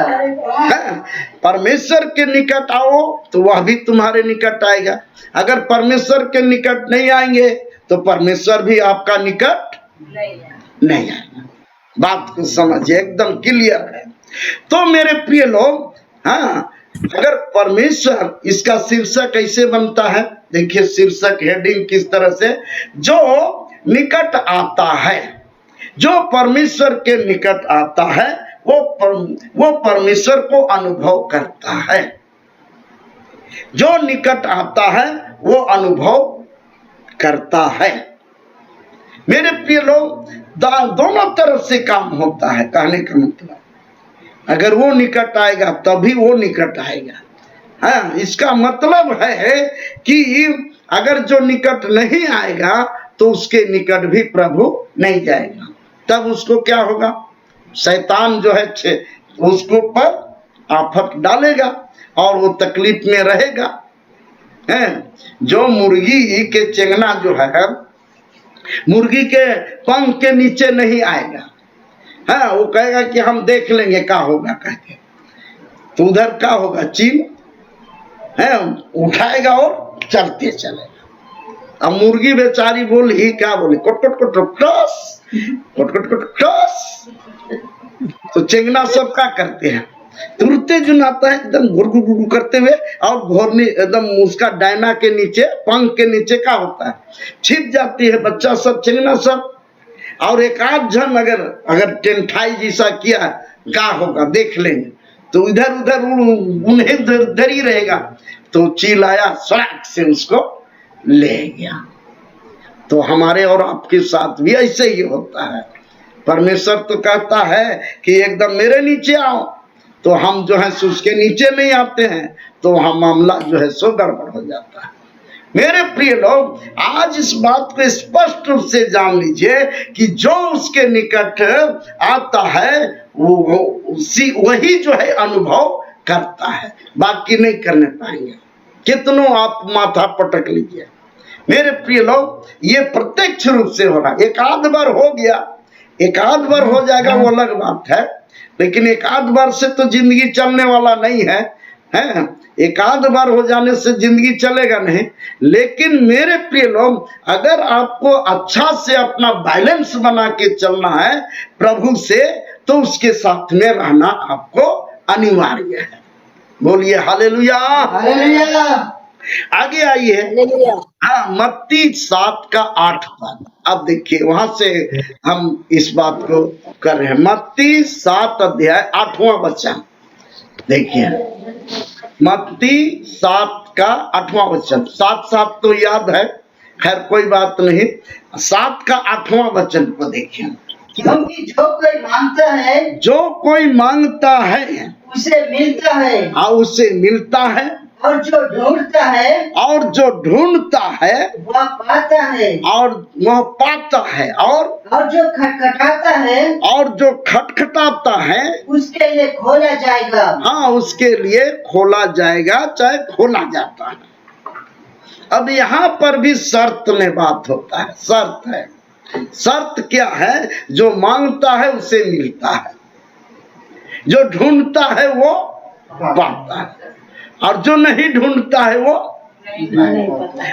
परमेश्वर के निकट आओ तो वह भी तुम्हारे निकट आएगा। अगर परमेश्वर के निकट नहीं आएंगे तो परमेश्वर भी आपका निकट नहीं आएगा। बात को समझिए, एकदम क्लियर है। तो मेरे प्रिय लोग, हाँ, अगर परमेश्वर, इसका शीर्षक कैसे बनता है, देखिए शीर्षक हेडिंग किस तरह से, जो निकट आता है, जो परमेश्वर के निकट आता है वो परमेश्वर को अनुभव करता है। जो निकट आता है वो अनुभव करता है। मेरे प्रिय लोग, दोनों तरफ से काम होता है। कहने का मतलब, अगर वो निकट आएगा तभी वो निकट आएगा। हाँ, इसका मतलब है कि अगर जो निकट नहीं आएगा तो उसके निकट भी प्रभु नहीं जाएगा। तब उसको क्या होगा? शैतान जो है उसको पर आफत डालेगा और वो तकलीफ में रहेगा। जो मुर्गी के चेंगना जो है, मुर्गी के पंख के नीचे नहीं आएगा। हाँ, वो कहेगा कि हम देख लेंगे क्या होगा कहके, तो उधर क्या होगा? चील है, उठाएगा और चलते चलेगा। अब मुर्गी बेचारी बोली, क्या बोली? कोट कोट कोट टस, कोट कोट कोट टस। तो चेंगना सब क्या करते हैं? तुरते जुनाता है एकदम घुर घुर घुर करते हुए, और घोरनी एकदम उसका डायना के नीचे, पंख के नीचे क्या होता है? छिप जाती है बच्चा सब, चेंगना सब। और एक आध जन अगर टेंठाई जैसा किया, क्या होगा देख लेंगे, तो इधर उधर उन्हें डर ही रहेगा। तो चील आया, सड़क से उसको ले गया। तो हमारे और आपके साथ भी ऐसे ही होता है। परमेश्वर तो कहता है कि एकदम मेरे नीचे आओ, तो हम जो है उसके नीचे नहीं आते हैं, तो हम मामला जो है सो गड़बड़ हो जाता है। मेरे प्रिय लोग, आज इस बात को स्पष्ट रूप से जान लीजिए कि जो उसके निकट आता है वही जो है अनुभव करता है, बाकी नहीं करने पाएंगे। कितनों आप माथा पटक लीजिए। मेरे प्रिय लोग, ये प्रत्यक्ष रूप से हो रहा है। एक आध बार हो गया, एक आध बार हो जाएगा वो अलग बात है, लेकिन एक आध बार से तो जिंदगी चलने वाला नहीं है, हैं? एक आध बार हो जाने से जिंदगी चलेगा नहीं। लेकिन मेरे प्रिय लोग, अगर आपको अच्छा से अपना बैलेंस बना के चलना है प्रभु से, तो उसके साथ में रहना आपको अनिवार्य है। बोलिए हालेलुया। हालेलुया। आगे आइए, हाँ, मत्ती 7:8। अब देखिए वहां से हम इस बात को कर रहे हैं। मत्ती 7:8 देखिए, मत्ती 7:8। 7:7 तो याद है, खैर कोई बात नहीं। 7:8 को देखिए। क्योंकि जो कोई मांगता है, जो कोई मांगता है उसे मिलता है, उसे मिलता है, और जो ढूंढता है, और जो ढूंढता है वह पाता है, और वह पाता है, और जो खटखटाता है, और जो खटखटाता है उसके लिए खोला जाएगा। हाँ, उसके लिए खोला जाएगा, चाहे खोला जाता है। अब यहाँ पर भी शर्त में बात होता है, शर्त है। शर्त क्या है? जो मांगता है उसे मिलता है, जो ढूंढता है वो पाता है, और जो नहीं ढूंढता है वो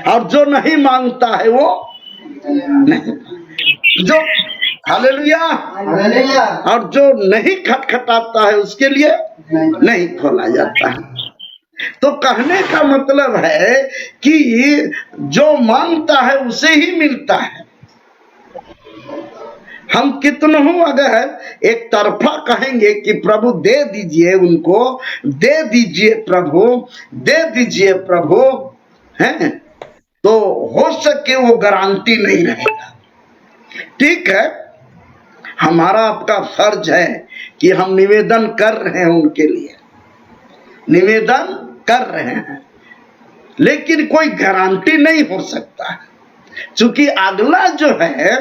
और जो नहीं मांगता है वो नहीं, जो हालेलुया, हालेलुया। और जो नहीं खटखटाता है उसके लिए नहीं खोला जाता है। तो कहने का मतलब है कि जो मांगता है उसे ही मिलता है। हम कितनों अगर एक तरफा कहेंगे कि प्रभु दे दीजिए उनको, दे दीजिए प्रभु, दे दीजिए प्रभु, हैं, तो हो सके वो गारंटी नहीं रहेगा। ठीक है, हमारा आपका फर्ज है कि हम निवेदन कर रहे हैं, उनके लिए निवेदन कर रहे हैं, लेकिन कोई गारंटी नहीं हो सकता है। क्योंकि अगला जो है,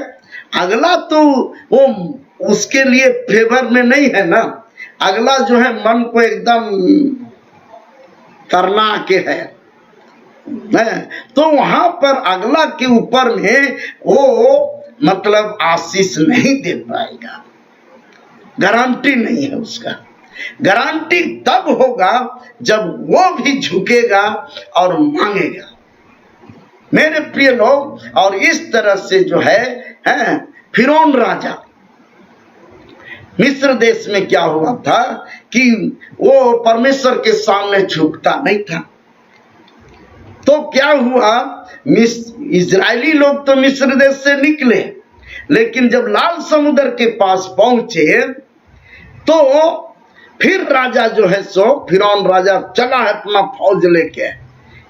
अगला तो वो उसके लिए फेवर में नहीं है ना। अगला जो है मन को एकदम करना के है, तो वहां पर अगला के ऊपर में वो मतलब आशीष नहीं दे पाएगा, गारंटी नहीं है उसका। गारंटी तब होगा जब वो भी झुकेगा और मांगेगा। मेरे प्रिय लोग, और इस तरह से जो है फिरौन राजा, मिस्र देश में क्या हुआ था कि वो परमेश्वर के सामने झुकता नहीं था। तो क्या हुआ, इजरायली लोग तो मिस्र देश से निकले, लेकिन जब लाल समुद्र के पास पहुंचे तो फिर राजा जो है सो फिरौन राजा चला है अपना फौज लेके,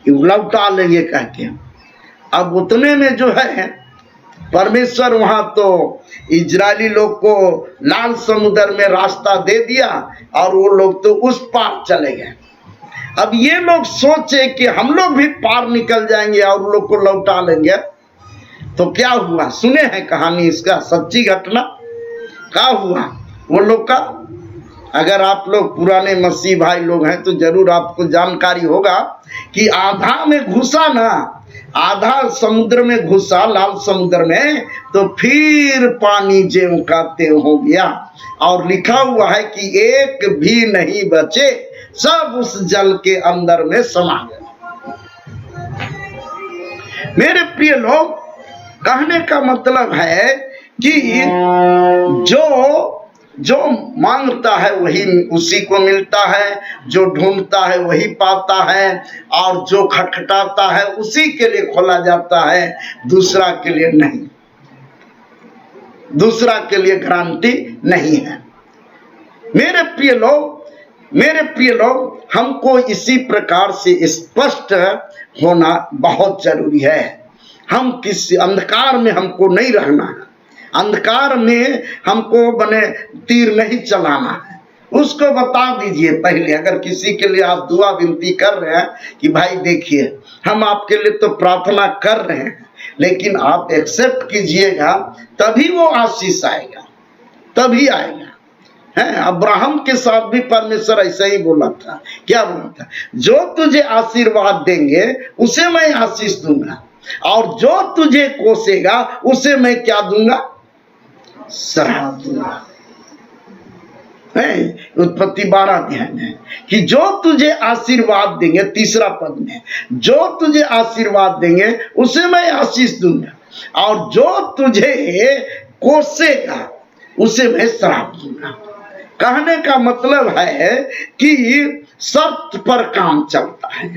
लौटा लेंगे कह के। अब उतने में जो है परमेश्वर वहां तो इजरायली लोग को लाल समुद्र में रास्ता दे दिया, और वो लोग तो उस पार चले गए। अब ये लोग सोचे कि हम लोग भी पार निकल जाएंगे और लोग को लौटा लेंगे। तो क्या हुआ, सुने हैं कहानी इसका, सच्ची घटना। क्या हुआ वो लोग का? अगर आप लोग पुराने मसीह भाई लोग हैं तो जरूर आपको जानकारी होगा कि आधा में घुसा ना, आधा समुद्र में घुसा, लाल समुद्र में, तो फिर पानी ज्यों का त्यों हो गया, और लिखा हुआ है कि एक भी नहीं बचे, सब उस जल के अंदर में समा गए। मेरे प्रिय लोग, कहने का मतलब है कि जो मांगता है वही उसी को मिलता है, जो ढूंढता है वही पाता है, और जो खटखटाता है उसी के लिए खोला जाता है, दूसरा के लिए नहीं, दूसरा के लिए गारंटी नहीं है। मेरे प्रिय लोग, हमको इसी प्रकार से स्पष्ट होना बहुत जरूरी है। हम किसी अंधकार में हमको नहीं रहना है, अंधकार में हमको बने तीर नहीं चलाना है। उसको बता दीजिए पहले, अगर किसी के लिए आप दुआ विनती कर रहे हैं कि भाई देखिए हम आपके लिए तो प्रार्थना कर रहे हैं, लेकिन आप एक्सेप्ट कीजिएगा, तभी वो आशीष आएगा, तभी आएगा। है, अब्राहम के साथ भी परमेश्वर ऐसा ही बोला था। क्या बोला था? जो तुझे आशीर्वाद देंगे उसे मैं आशीष दूंगा, और जो तुझे कोसेगा उसे मैं क्या दूंगा? शराब दूंगा। उत्पत्ति 12 अध्याय में कि जो तुझे आशीर्वाद देंगे, तीसरा पद में, जो तुझे आशीर्वाद देंगे उसे मैं आशीष दूंगा, और जो तुझे कोसेगा उसे मैं श्राप दूंगा। कहने का मतलब है कि शर्त पर काम चलता है।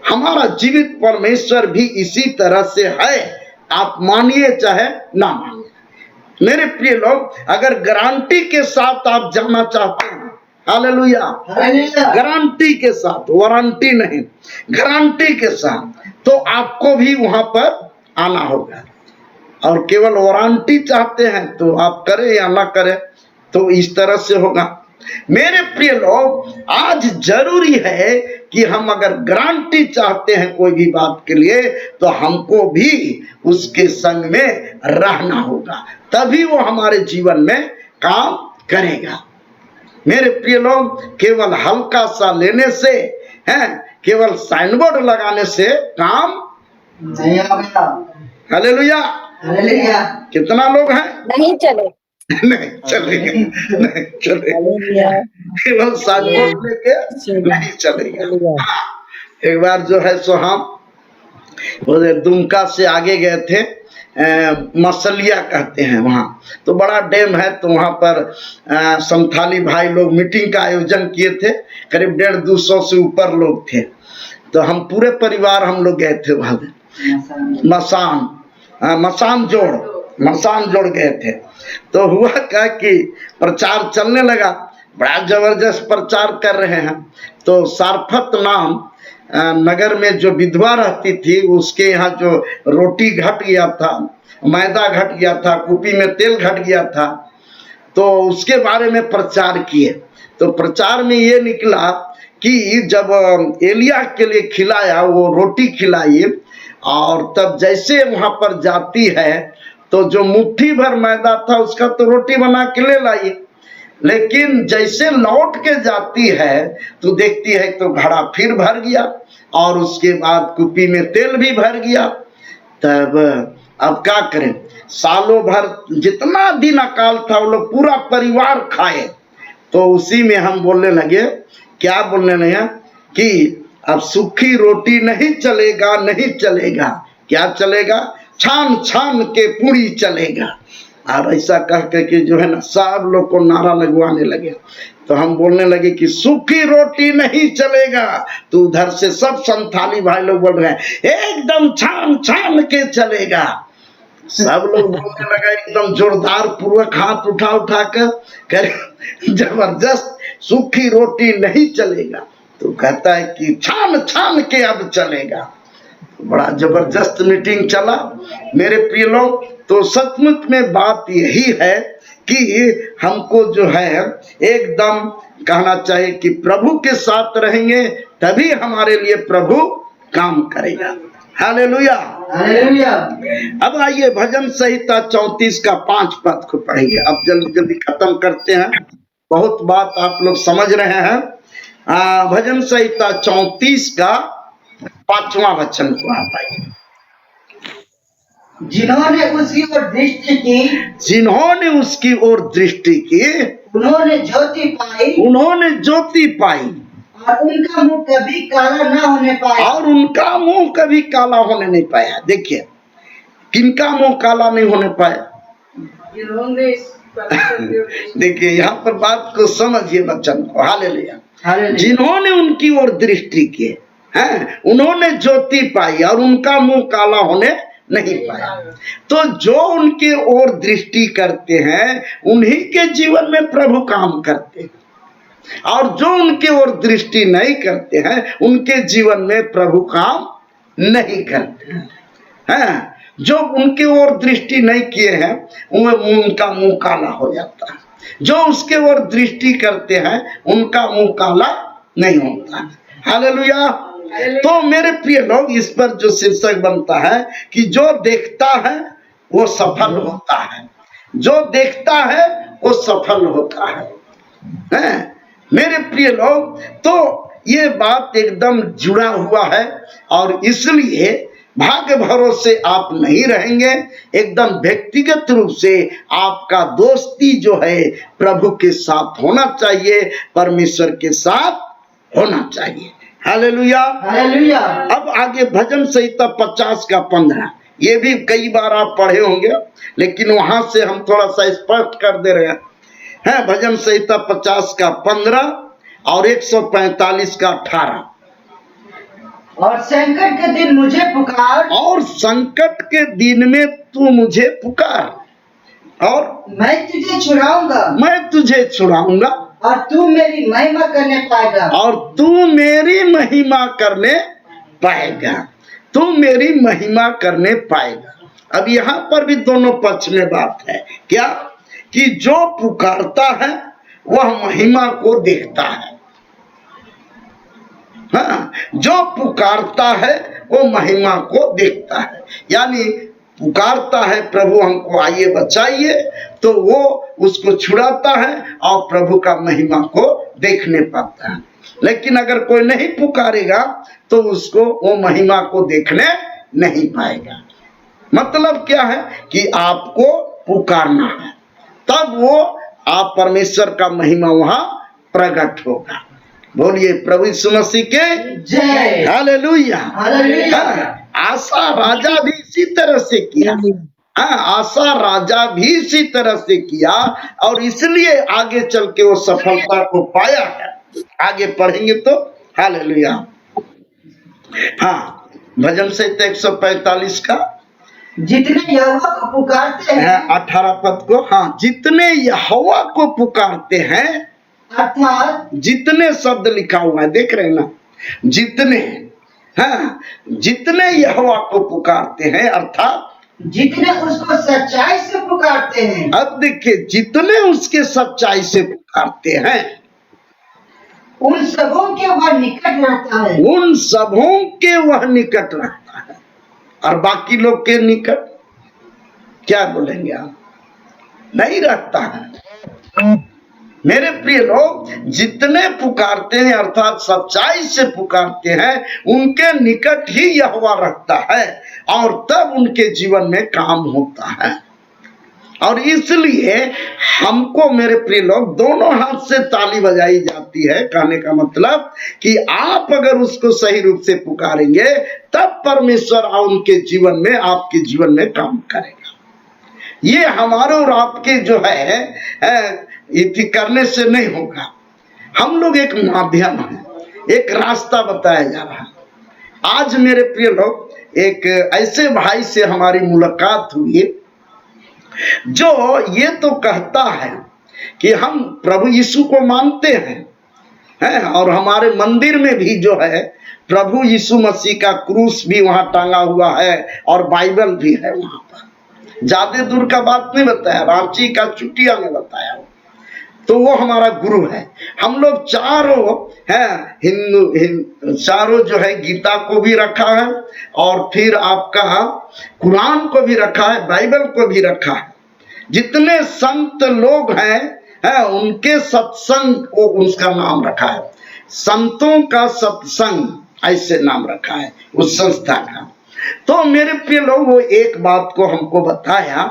हमारा जीवित परमेश्वर भी इसी तरह से है, आप मानिए चाहे ना मानिए। मेरे प्रिय लोग, अगर गारंटी के साथ आप जाना चाहते हैं, हालेलुया, गारंटी के साथ, वारंटी नहीं, गारंटी के साथ, तो आपको भी वहां पर आना होगा। और केवल वारंटी चाहते हैं तो आप करें या ना करें, तो इस तरह से होगा। मेरे प्रिय लोग, आज जरूरी है कि हम अगर गारंटी चाहते हैं कोई भी बात के लिए, तो हमको भी उसके संग में रहना होगा, तभी वो हमारे जीवन में काम करेगा। मेरे प्रिय लोग, केवल हल्का सा लेने से, हैं, केवल साइन बोर्ड लगाने से काम नहीं होगा। Hallelujah, hallelujah. कितना लोग हैं? नहीं चले। नहीं चलेगा, नहीं चलेगा, केवल साइन बोर्ड लेके नहीं चलेगा। एक बार जो है सो हम दुमका से आगे गए थे, मसलिया कहते हैं वहाँ, तो बड़ा डैम है, तो वहाँ पर संथाली भाई लोग मीटिंग का आयोजन किए थे, करीब 150-200 से ऊपर लोग थे। तो हम पूरे परिवार हम लोग गए थे वहाँ, मसान जोड़ गए थे। तो हुआ क्या कि प्रचार चलने लगा, बड़ा जबरदस्त प्रचार कर रहे हैं। तो सारफत नाम नगर में जो विधवा रहती थी, उसके यहाँ जो रोटी घट गया था, मैदा घट गया था, कुपी में तेल घट गया था, तो उसके बारे में प्रचार किए। तो प्रचार में ये निकला कि जब एलिया के लिए खिलाया, वो रोटी खिलाई, और तब जैसे वहां पर जाती है तो जो मुट्ठी भर मैदा था उसका तो रोटी बना के ले लाई, लेकिन जैसे लौट के जाती है तो देखती है तो घड़ा फिर भर गया, और उसके बाद कुपी में तेल भी भर गया। तब अब क्या करें, सालों भर जितना दिन अकाल था वो लोग पूरा परिवार खाए। तो उसी में हम बोलने लगे, क्या बोलने लगे कि अब सूखी रोटी नहीं चलेगा, नहीं चलेगा, क्या चलेगा, छान छान के पूरी चलेगा। और ऐसा कह के जो है ना, सब लोग को नारा लगवाने लगे। तो हम बोलने लगे कि सूखी रोटी नहीं चलेगा, तो उधर से सब संथाली भाई लोग बोल रहे हैं एकदम छान छान के चलेगा। सब लोग बोलने लगा एकदम जोरदार पूर्वक, हाथ उठा उठा कर जबरदस्त, सूखी रोटी नहीं चलेगा। तो कहता है कि छान छान के अब चलेगा। बड़ा जबरदस्त मीटिंग चला मेरे प्रिय लोग। तो सचमुच में बात यही है कि हमको जो है एकदम कहना चाहिए कि प्रभु के साथ रहेंगे तभी हमारे लिए प्रभु काम करेगा। Hallelujah, hallelujah. अब आइए भजन संहिता 34 का 5 पद को पढ़ेंगे। अब जल्दी जल्दी खत्म करते हैं, बहुत बात आप लोग समझ रहे हैं। भजन संहिता 34 का 5वां वचन को आप आइए। जिन्होंने उसकी ओर दृष्टि की, जिन्होंने उसकी ओर दृष्टि की, उन्होंने ज्योति पाई, उन्होंने ज्योति पाई, और उनका मुंह कभी काला न होने पाया, और उनका मुंह कभी काला होने नहीं पाया। देखिए, किनका मुंह काला नहीं होने पाया? देखिए यहाँ पर बात को समझिए वचन को। हालेलुया। जिन्होंने उनकी ओर दृष्टि की हैं, उन्होंने ज्योति पाई और उनका मुंह काला होने नहीं पाया। तो जो उनके ओर दृष्टि करते हैं उन्हीं के जीवन में प्रभु काम करते हैं, और जो उनके ओर दृष्टि नहीं करते हैं उनके जीवन में प्रभु काम नहीं करते हैं। जो उनके ओर दृष्टि नहीं किए हैं उनका मुंह काला हो जाता है, जो उसके ओर दृष्टि करते हैं उनका मुंह काला नहीं होता। हालेलुया। तो मेरे प्रिय लोग, इस पर जो शीर्षक बनता है कि जो देखता है वो सफल होता है, जो देखता है वो सफल होता है। मेरे प्रिय लोग, तो ये बात एकदम जुड़ा हुआ है, और इसलिए भाग्य भरोसे आप नहीं रहेंगे, एकदम व्यक्तिगत रूप से आपका दोस्ती जो है प्रभु के साथ होना चाहिए, परमेश्वर के साथ होना चाहिए। Hallelujah, hallelujah. अब आगे भजन संहिता 50 का 15, ये भी कई बार आप पढ़े होंगे, लेकिन वहां से हम थोड़ा सा स्पष्ट कर दे रहे हैं। भजन संहिता 50 का 15 और 145 का 18। और संकट के दिन मुझे पुकार, और संकट के दिन में तू मुझे पुकार, और मैं तुझे छुड़ाऊंगा, मैं तुझे छुड़ाऊंगा, और तू मेरी महिमा करने पाएगा, और तू मेरी महिमा करने पाएगा, तू मेरी महिमा करने पाएगा। अब यहाँ पर भी दोनों पक्ष में बात है, क्या कि जो पुकारता है वह महिमा को देखता है। हाँ, जो पुकारता है वो महिमा को देखता है, यानी पुकारता है प्रभु हमको आइए बचाइए, तो वो उसको छुड़ाता है और प्रभु का महिमा को देखने पाता है। लेकिन अगर कोई नहीं पुकारेगा तो उसको वो महिमा को देखने नहीं पाएगा। मतलब क्या है कि आपको पुकारना है, तब वो आप परमेश्वर का महिमा वहां प्रकट होगा। बोलिए प्रभु यीशु मसीह के जय। Hallelujah, hallelujah. आशा राजा भी इसी तरह से किया। आशा राजा भी इसी तरह से किया, और इसलिए आगे चल के वो सफलता को पाया है। आगे पढ़ेंगे तो हालेलुया। हाँ, भजन संहिता 145 का जितने यहोवा को पुकारते हैं, 18 पद को। हाँ, जितने यहोवा को पुकारते हैं, अर्थात जितने शब्द लिखा हुआ है देख रहे हैं ना, जितने, हाँ, जितने यहोवा को पुकारते हैं, अर्थात जितने उसको सच्चाई से पुकारते हैं। अब देखिए, जितने उसके सच्चाई से पुकारते हैं, उन सबों के वह निकट रहता है। उन सबों के वह निकट रहता है। और बाकी लोग के निकट क्या बोलेंगे आप? नहीं रहता है। मेरे प्रिय लोग, जितने पुकारते हैं अर्थात सच्चाई से पुकारते हैं, उनके निकट ही यहोवा रखता है, और तब उनके जीवन में काम होता है। और इसलिए हमको मेरे प्रिय लोग दोनों हाथ से ताली बजाई जाती है। कहने का मतलब कि आप अगर उसको सही रूप से पुकारेंगे, तब परमेश्वर उनके जीवन में, आपके जीवन में काम करेगा। ये हमारे और आपके जो है इति करने से नहीं होगा। हम लोग एक माध्यम है, एक रास्ता बताया जा रहा है। आज मेरे प्रिय लोग, एक ऐसे भाई से हमारी मुलाकात हुई जो ये तो कहता है कि हम प्रभु यीशु को मानते हैं, और हमारे मंदिर में भी जो है प्रभु यीशु मसीह का क्रूस भी वहां टांगा हुआ है, और बाइबल भी है वहां पर। ज्यादा दूर का बात नहीं बताया, रांची का चुटिया में बताया। तो वो हमारा गुरु है। हम लोग चारों हैं हिंदू, चारों जो है गीता को भी रखा है, और फिर आपका कुरान को भी रखा है, बाइबल को भी रखा है। जितने संत लोग हैं उनके सत्संग को उसका नाम रखा है, संतों का सत्संग, ऐसे नाम रखा है उस संस्था का। तो मेरे प्रिय लोग, वो एक बात को हमको बताया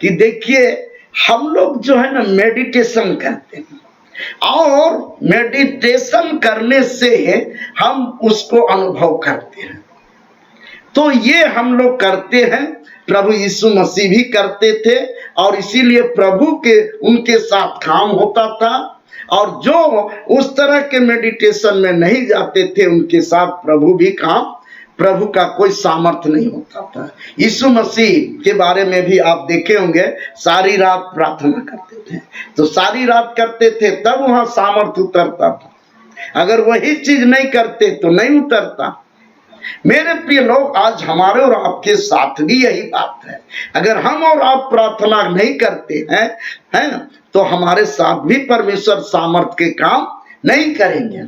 कि देखिए, हम लोग जो है ना मेडिटेशन करते हैं, और मेडिटेशन करने से हम उसको अनुभव करते हैं। तो ये हम लोग करते हैं, प्रभु यीशु मसीह भी करते थे, और इसीलिए प्रभु के उनके साथ काम होता था। और जो उस तरह के मेडिटेशन में नहीं जाते थे, उनके साथ प्रभु भी काम, प्रभु का कोई सामर्थ्य नहीं होता था। यीशु मसीह के बारे में भी आप देखे होंगे, सारी रात प्रार्थना करते थे। तो सारी रात करते थे, तब वहां सामर्थ्य उतरता था। अगर वही चीज नहीं करते तो नहीं उतरता। मेरे प्रिय लोग, आज हमारे और आपके साथ भी यही बात है। अगर हम और आप प्रार्थना नहीं करते हैं तो हमारे साथ भी परमेश्वर सामर्थ्य के काम नहीं करेंगे।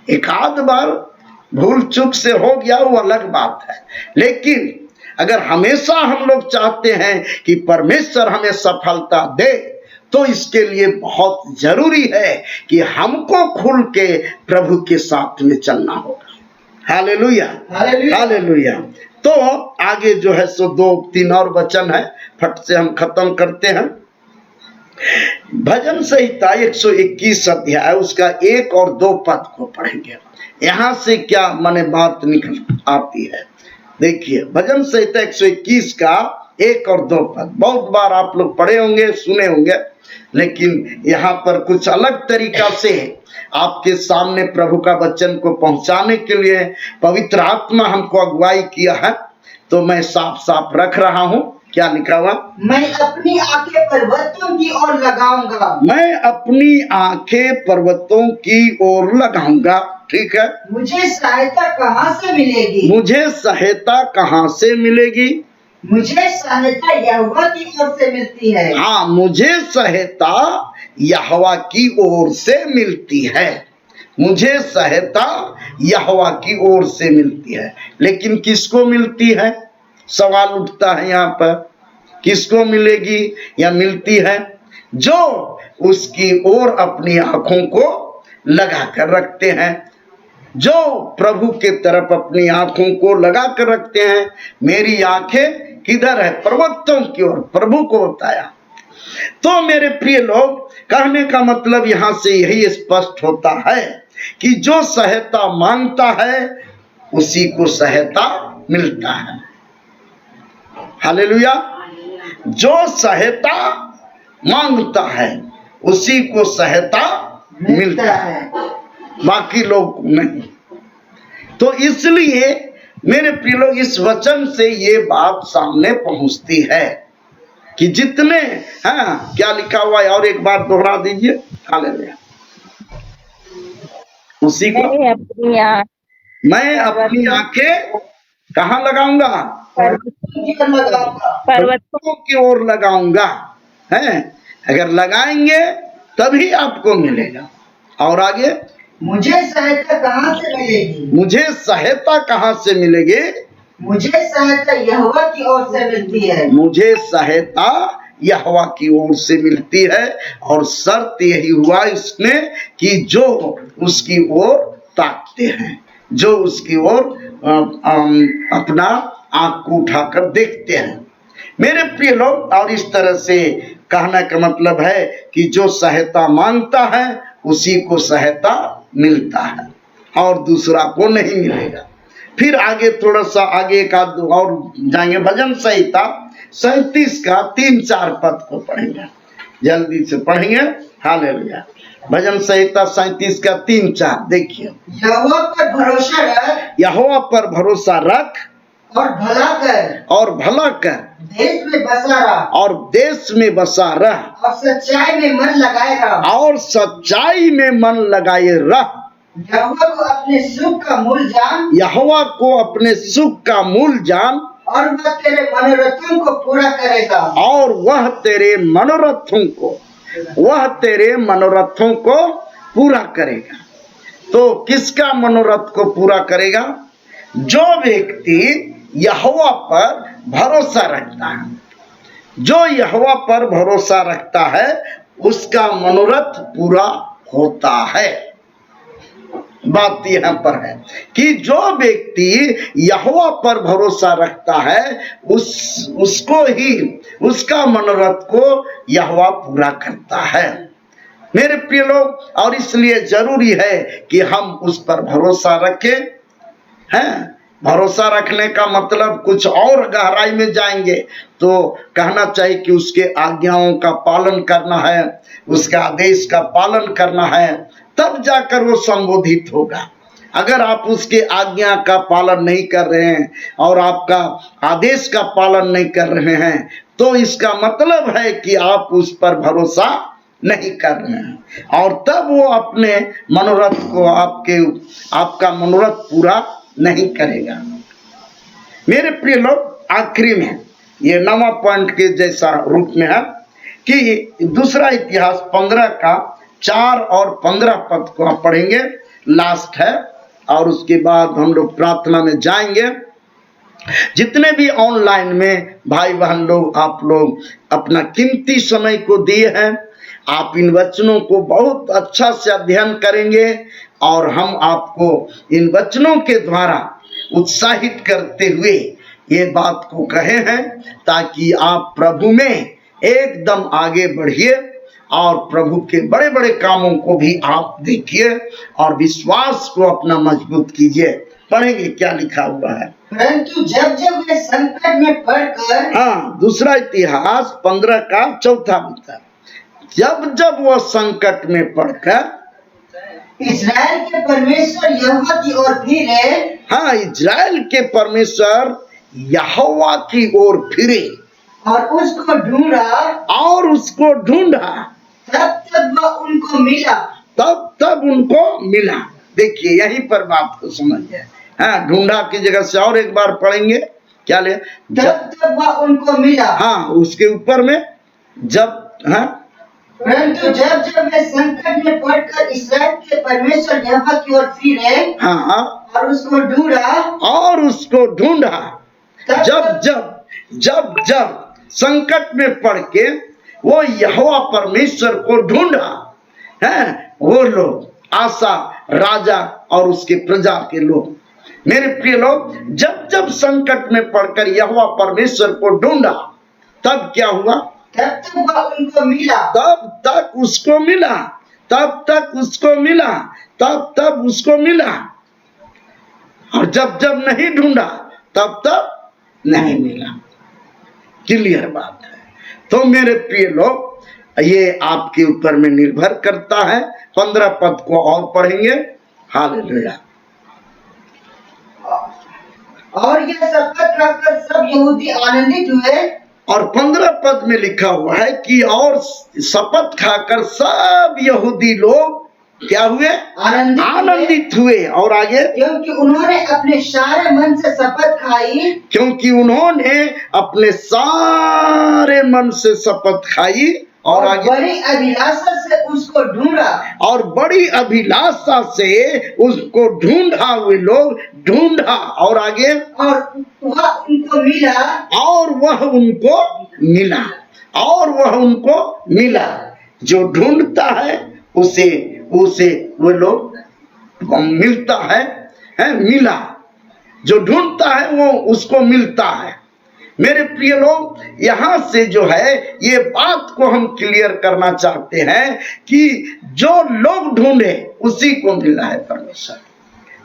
एक आध बार भूल चूक से हो गया वो अलग बात है, लेकिन अगर हमेशा हम लोग चाहते हैं कि परमेश्वर हमें सफलता दे, तो इसके लिए बहुत जरूरी है कि हमको खुल के प्रभु के साथ में चलना होगा। Hallelujah, hallelujah. हालेलुया। तो आगे जो है सो 2-3 और वचन है, फट से हम खत्म करते हैं। भजन संहिता 121 अध्याय उसका 1 और 2 पद को पढ़ेंगे। यहाँ से क्या माने बात निकल आती है। देखिए भजन संहिता 121 का 1 और 2 पद बहुत बार आप लोग पढ़े होंगे, सुने होंगे, लेकिन यहाँ पर कुछ अलग तरीका से आपके सामने प्रभु का वचन को पहुंचाने के लिए पवित्र आत्मा हमको अगुवाई किया है। तो मैं साफ साफ रख रहा हूं, क्या लिखा हुआ? मैं अपनी आंखें पर्वतों की ओर लगाऊंगा। मैं अपनी आंखें पर्वतों की ओर लगाऊंगा। ठीक है, मुझे सहायता कहाँ से मिलेगी? मुझे सहायता कहाँ से मिलेगी? मुझे सहायता यहोवा की ओर से मिलती है। हाँ, मुझे सहायता यहोवा की ओर से मिलती है। मुझे सहायता यहोवा की ओर से मिलती है। लेकिन किसको मिलती है? सवाल उठता है यहाँ पर, किसको मिलेगी या मिलती है? जो उसकी ओर अपनी आंखों को लगा कर रखते हैं, जो प्रभु के तरफ अपनी आंखों को लगा कर रखते हैं। मेरी आंखें किधर है? पर्वतों की ओर, प्रभु को बताया। तो मेरे प्रिय लोग, कहने का मतलब यहां से यही स्पष्ट होता है कि जो सहायता मांगता है उसी को सहायता मिलता है। हालेलुया। जो सहायता मांगता है उसी को सहायता मिलता है, बाकी लोग नहीं। तो इसलिए मेरे प्रिय लोग, इस वचन से ये बात सामने पहुंचती है कि जितने, हाँ क्या लिखा हुआ है और एक बार दोहरा दीजिए। हालेलुया। उसी को मैं अपनी आंखें कहाँ लगाऊंगा? पर्वतों की ओर लगाऊंगा। हैं, अगर लगाएंगे तभी आपको मिलेगा। और आगे, मुझे सहायता कहाँ से मिलेगी? मुझे सहायता कहाँ से मिलेगी? मुझे सहायता यहोवा की ओर से मिलती है। मुझे सहायता यहोवा की ओर से मिलती है। और शर्त यही हुआ इसमें कि जो उसकी ओर ताकते हैं, जो उसकी ओर अपना आंख को उठाकर देखते हैं। मेरे प्रिय लोग, और इस तरह से कहने का मतलब है कि जो सहायता मांगता है उसी को सहायता मिलता है और दूसरा को नहीं मिलेगा। फिर आगे थोड़ा सा आगे एक आध और जाएंगे। भजन संहिता 37 का 3-4 पद को पढ़ेंगे, जल्दी से पढ़ेंगे। हालेलुया। भजन संहिता 37 का 3-4 देखिए। यहोवा पर भरोसा रख, यहोवा पर भरोसा रख और भला कर, और भला कर, देश में बसा रह, और देश में बसा रह, और सच्चाई में मन लगाए रह, और सच्चाई में मन लगाए रह। यहोवा को अपने सुख का मूल जान, यहोवा को अपने सुख का मूल जान, और वह तेरे मनोरथों को पूरा करेगा। और वह तेरे मनोरथों को पूरा करेगा। तो किसका मनोरथ को पूरा करेगा? जो व्यक्ति यहोवा पर भरोसा रखता है, जो यहोवा पर भरोसा रखता है उसका मनोरथ पूरा होता है। बात यहाँ पर है कि जो व्यक्ति यहोवा पर भरोसा रखता है उसको ही, उसका मनोरथ को यहोवा पूरा करता है। मेरे प्रिय लोग, और इसलिए जरूरी है कि हम उस पर भरोसा रखें। हैं, भरोसा रखने का मतलब कुछ और गहराई में जाएंगे तो कहना चाहिए कि उसके आज्ञाओं का पालन करना है, उसका आदेश का पालन करना है, तब जाकर वो संबोधित होगा। अगर आप उसके आज्ञा का पालन नहीं कर रहे हैं और आपका आदेश का पालन नहीं कर रहे हैं तो इसका मतलब है कि आप उस पर भरोसा नहीं कर रहे हैं और तब वो अपने मनोरथ को आपका मनोरथ पूरा नहीं करेगा। मेरे प्रिय लोग, आखिरी में ये 9वां पॉइंट के जैसा रूप में है कि दूसरा इतिहास 15 का 4 और 15 पद को आप पढ़ेंगे, लास्ट है, और उसके बाद हम लोग प्रार्थना में जाएंगे। जितने भी ऑनलाइन में भाई बहन लोग, आप लोग अपना कीमती समय को दिए हैं, आप इन वचनों को बहुत अच्छा से अध्ययन करेंगे और हम आपको इन वचनों के द्वारा उत्साहित करते हुए ये बात को कहे हैं ताकि आप प्रभु में एकदम आगे बढ़िए और प्रभु के बड़े बड़े कामों को भी आप देखिए और विश्वास को अपना मजबूत कीजिए। पढ़ेंगे क्या लिखा हुआ है। परंतु जब जब वे संकट में पड़कर, हाँ, दूसरा इतिहास 15 का चौथा वचन, जब जब वह संकट में पड़कर इस्राएल के परमेश्वर यहोवा की ओर फिरे, हाँ, इजराइल के परमेश्वर यहोवा की ओर फिरे और उसको ढूंढा, और उसको ढूंढा, तब तब वह उनको मिला। तब तब उनको मिला। देखिए यहीं पर बात को समझिए। हाँ, ढूंढा की जगह से और एक बार पढ़ेंगे क्या ले, तब तब वह उनको मिला। हाँ, उसके ऊपर में जब, हाँ, परंतु जब जब वे संकट में पड़कर इस्राएल के परमेश्वर यहोवा की ओर फिरे, हाँ, और उसको ढूंढा, और उसको ढूंढा, तब जब जब संकट में पड़ के वो यहोवा परमेश्वर को ढूंढा है, वो लोग आसा राजा और उसके प्रजा के लोग, मेरे प्रिय लोग, जब जब संकट में पड़कर यहोवा परमेश्वर को ढूंढा, तब क्या हुआ, तब तक वह उनको मिला। तब तक उसको मिला, तब तक उसको मिला, तब तब उसको मिला। और जब जब नहीं ढूंढा तब तब नहीं मिला। क्लियर बात है। तो मेरे प्रिय लोग, ये आपके ऊपर में निर्भर करता है। 15 पद को और पढ़ेंगे। हालेलुया। और यह शपथ खाकर सब यहूदी आनंदित हुए, और 15 पद में लिखा हुआ है कि और शपथ खाकर सब यहूदी लोग क्या हुए, आनंदित हुए। और आगे, क्योंकि उन्होंने अपने सारे मन से शपथ खाई, क्योंकि उन्होंने अपने सारे मन से शपथ खाई। और आगे, बड़ी अभिलाषा से उसको ढूंढा, और बड़ी अभिलाषा से उसको ढूंढा, हुए लोग ढूंढा। और आगे, और वह उनको मिला, और वह उनको मिला, और वह उनको मिला। जो ढूंढता है उसे वो लोग मिलता है, मिला। जो ढूंढता है वो उसको मिलता है। मेरे प्रिय लोग, यहाँ से जो है ये बात को हम क्लियर करना चाहते हैं कि जो लोग ढूंढे उसी को मिला है परमेश्वर,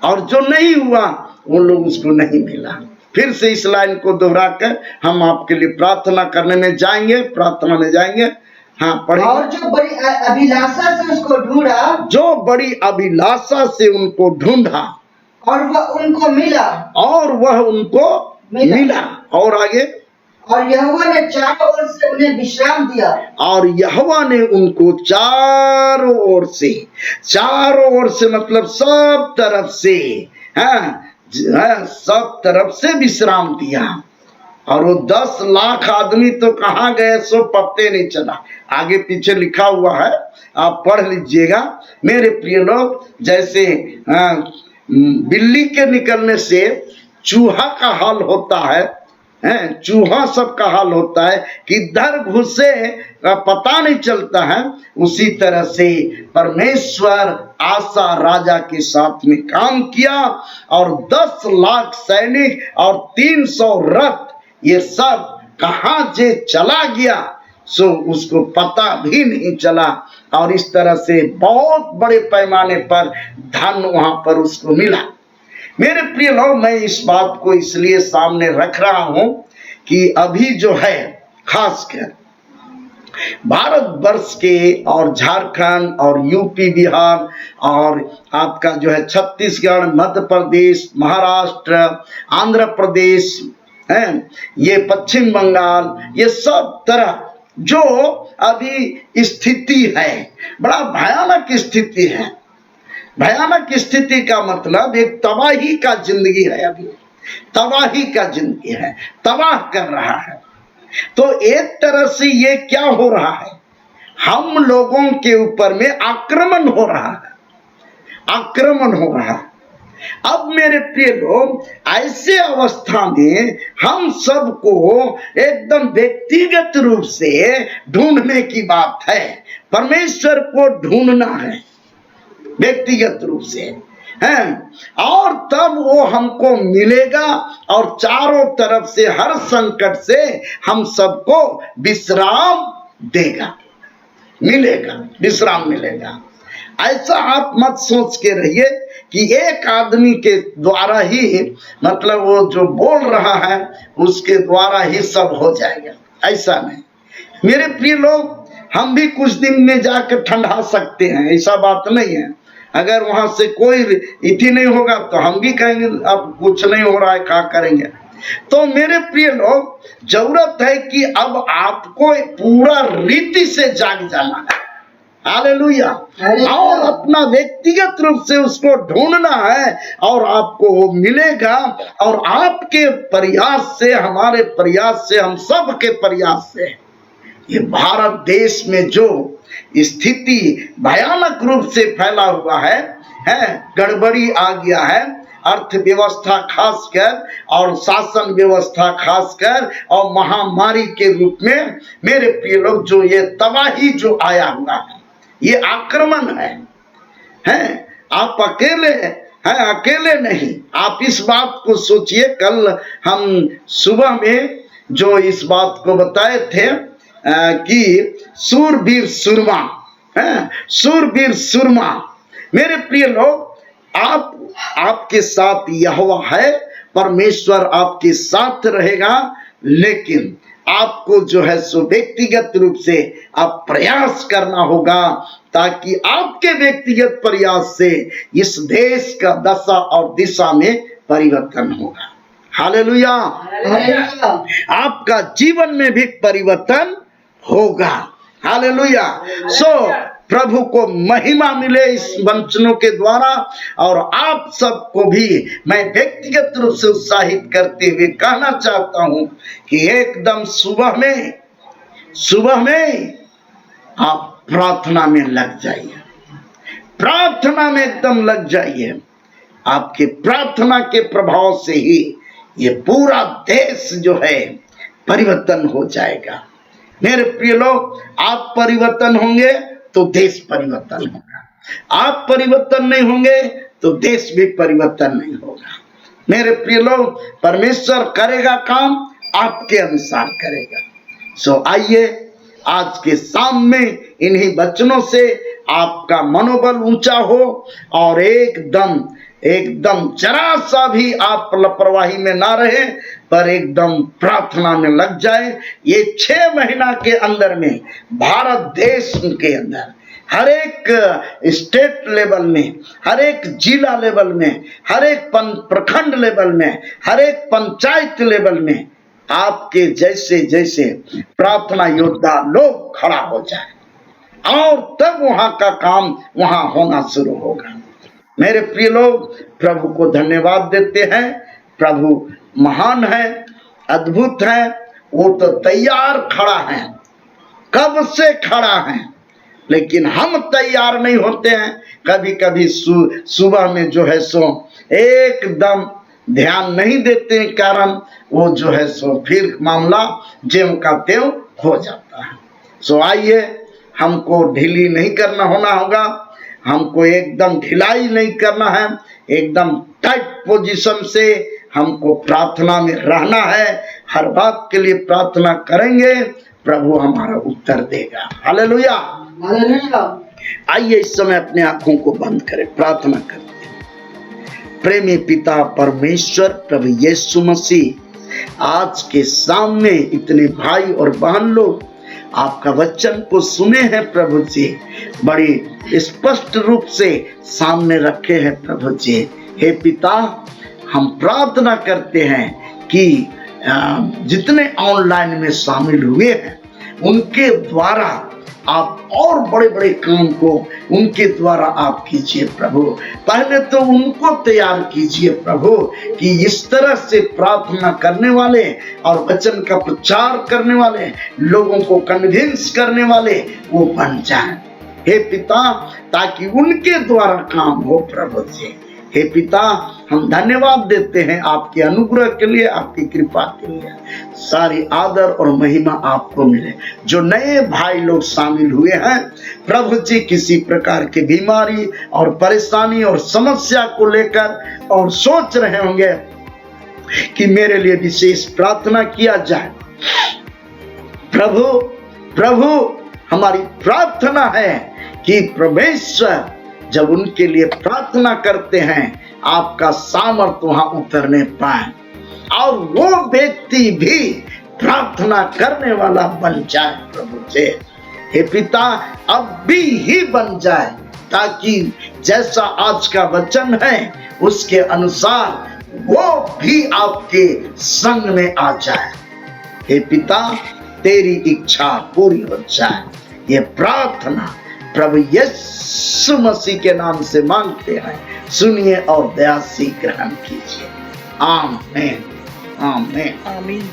और जो नहीं हुआ वो लोग उसको नहीं मिला। फिर से इस लाइन को दोहरा कर हम आपके लिए प्रार्थना करने में जाएंगे, प्रार्थना में जाएंगे। हाँ, पढ़े। और जो बड़ी अभिलाषा से उसको ढूंढा, जो बड़ी अभिलाषा से उनको ढूंढा, और वह उनको मिला, और वह उनको मिला। और आगे, और यहोवा ने चारों ओर से उन्हें विश्राम दिया, और यहोवा ने उनको चारों ओर से मतलब सब तरफ से, सब तरफ से विश्राम दिया। और वो 10 लाख आदमी तो कहाँ गए सो पत्ते नहीं चला। आगे पीछे लिखा हुआ है, आप पढ़ लीजिएगा। मेरे प्रिय लोग, जैसे बिल्ली के निकलने से चूहा का हाल होता है, चूहा सबका हाल होता है कि इधर घुसे पता नहीं चलता है, उसी तरह से परमेश्वर आसा राजा के साथ में काम किया, और 10 लाख सैनिक और 300 रथ, ये सब कहाँ जे चला गया सो उसको पता भी नहीं चला। और इस तरह से बहुत बड़े पैमाने पर धन वहां पर उसको मिला। मेरे प्रिय लोग, मैं इस बात को इसलिए सामने रख रहा हूं कि अभी जो है खासकर भारतवर्ष के और झारखंड और यूपी बिहार और आपका जो है छत्तीसगढ़, मध्य प्रदेश, महाराष्ट्र, आंध्र प्रदेश, ये पश्चिम बंगाल, ये सब तरह जो अभी स्थिति है, बड़ा भयानक स्थिति है। भयानक स्थिति का मतलब एक तबाही का जिंदगी है। अभी तबाही का जिंदगी है, तबाह कर रहा है। तो एक तरह से ये क्या हो रहा है, हम लोगों के ऊपर में आक्रमण हो रहा है, आक्रमण हो रहा है। अब मेरे प्रिय लोग, ऐसे अवस्था में हम सबको एकदम व्यक्तिगत रूप से ढूंढने की बात है। परमेश्वर को ढूंढना है, व्यक्तिगत रूप से हैं, और तब वो हमको मिलेगा और चारों तरफ से हर संकट से हम सबको विश्राम देगा, मिलेगा, विश्राम मिलेगा। ऐसा आप मत सोच के रहिए कि एक आदमी के द्वारा ही, मतलब वो जो बोल रहा है उसके द्वारा ही सब हो जाएगा, ऐसा नहीं। मेरे प्रिय लोग, हम भी कुछ दिन में जाकर ठंडा सकते हैं, ऐसा बात नहीं है। अगर वहां से कोई इति नहीं होगा तो हम भी कहेंगे अब कुछ नहीं हो रहा है, क्या करेंगे। तो मेरे प्रिय लोग, जरूरत है कि अब आपको पूरा रीति से जाग जाना है, हालेलुया, और अपना व्यक्तिगत रूप से उसको ढूंढना है और आपको वो मिलेगा। और आपके प्रयास से, हमारे प्रयास से, हम सब के प्रयास से ये भारत देश में जो स्थिति भयानक रूप से फैला हुआ है, गड़बड़ी आ गया है, अर्थव्यवस्था खासकर और शासन व्यवस्था खासकर, और महामारी के रूप में मेरे प्रिय लोग, जो ये तबाही जो आया हुआ है, ये आक्रमण है। आप अकेले हैं, अकेले नहीं। आप इस बात को सोचिए, कल हम सुबह में जो इस बात को बताए थे कि सूरवीर सुरमा, सूरवीर सुरमा। मेरे प्रिय लोग, आपके साथ यहोवा है, परमेश्वर आपके साथ रहेगा, लेकिन आपको जो है सो व्यक्तिगत रूप से आप प्रयास करना होगा, ताकि आपके व्यक्तिगत प्रयास से इस देश का दशा और दिशा में परिवर्तन होगा। हालेलुया, आपका जीवन में भी परिवर्तन होगा। हालेलुया। सो प्रभु को महिमा मिले इस वचनों के द्वारा, और आप सबको भी मैं व्यक्तिगत रूप से उत्साहित करते हुए कहना चाहता हूं कि एकदम सुबह में आप प्रार्थना में लग जाइए, प्रार्थना में एकदम लग जाइए। आपके प्रार्थना के प्रभाव से ही ये पूरा देश जो है परिवर्तन हो जाएगा। मेरे प्रिय लोग, आप परिवर्तन होंगे तो देश परिवर्तन होगा, आप परिवर्तन नहीं होंगे तो देश भी परिवर्तन नहीं होगा। मेरे प्रिय लोग, परमेश्वर करेगा काम, आपके अनुसार करेगा। सो आइए आज के शाम में इन्हीं वचनों से आपका मनोबल ऊंचा हो, और एकदम जरा सा भी आप लापरवाही में ना रहे, पर एकदम प्रार्थना में लग जाए। ये 6 महीना के अंदर में भारत देश के अंदर हर एक स्टेट लेवल में, हर एक जिला लेवल में, हर एक प्रखंड लेवल में, हर एक पंचायत लेवल में आपके जैसे प्रार्थना योद्धा लोग खड़ा हो जाए, और तब वहां का काम वहां होना शुरू होगा। मेरे प्रिय लोग, प्रभु को धन्यवाद देते हैं। प्रभु महान है, अद्भुत है। वो तो तैयार खड़ा है, कब से खड़ा है, लेकिन हम तैयार नहीं होते हैं। कभी कभी सुबह में जो है सो एकदम ध्यान नहीं देते, कारण वो जो है सो फिर मामला ज्यों का त्यों हो जाता है। सो आइए, हमको ढीली नहीं करना होगा, हमको एकदम ढिलाई नहीं करना है, एकदम टाइट पोजीशन से हमको प्रार्थना में रहना है। हर बात के लिए प्रार्थना करेंगे, प्रभु हमारा उत्तर देगा। Hallelujah, hallelujah. आइए इस समय अपने आंखों को बंद करें, प्रार्थना करते हैं। प्रेमी पिता परमेश्वर, प्रभु यीशु मसीह, आज के सामने इतने भाई और बहन लोग आपका वचन को सुने हैं प्रभु जी, बड़ी स्पष्ट रूप से सामने रखे हैं प्रभु जी। हे पिता, हम प्रार्थना करते हैं कि जितने ऑनलाइन में शामिल हुए हैं उनके द्वारा आप और बड़े बड़े काम को उनके द्वारा आप कीजिए प्रभु। पहले तो उनको तैयार कीजिए प्रभु, कि इस तरह से प्रार्थना करने वाले और वचन का प्रचार करने वाले, लोगों को कन्विंस करने वाले वो बन जाएं। हे पिता, ताकि उनके द्वारा काम हो प्रभु जी। हे पिता, हम धन्यवाद देते हैं आपके अनुग्रह के लिए, आपकी कृपा के लिए। सारी आदर और महिमा आपको मिले। जो नए भाई लोग शामिल हुए हैं प्रभु जी, किसी प्रकार की बीमारी और परेशानी और समस्या को लेकर और सोच रहे होंगे कि मेरे लिए विशेष प्रार्थना किया जाए, प्रभु हमारी प्रार्थना है कि परमेश्वर जब उनके लिए प्रार्थना करते हैं आपका सामर्थ वहां उतरने पाए और वो व्यक्ति भी प्रार्थना करने वाला बन जाए प्रभु जी। हे पिता, अब भी ही बन जाए, ताकि जैसा आज का वचन है उसके अनुसार वो भी आपके संग में आ जाए। हे पिता, तेरी इच्छा पूरी हो जाए। ये प्रार्थना प्रभु यीशु मसीह के नाम से मांगते हैं, सुनिए और दया से ग्रहण कीजिए। आमीन, आमीन, आमीन।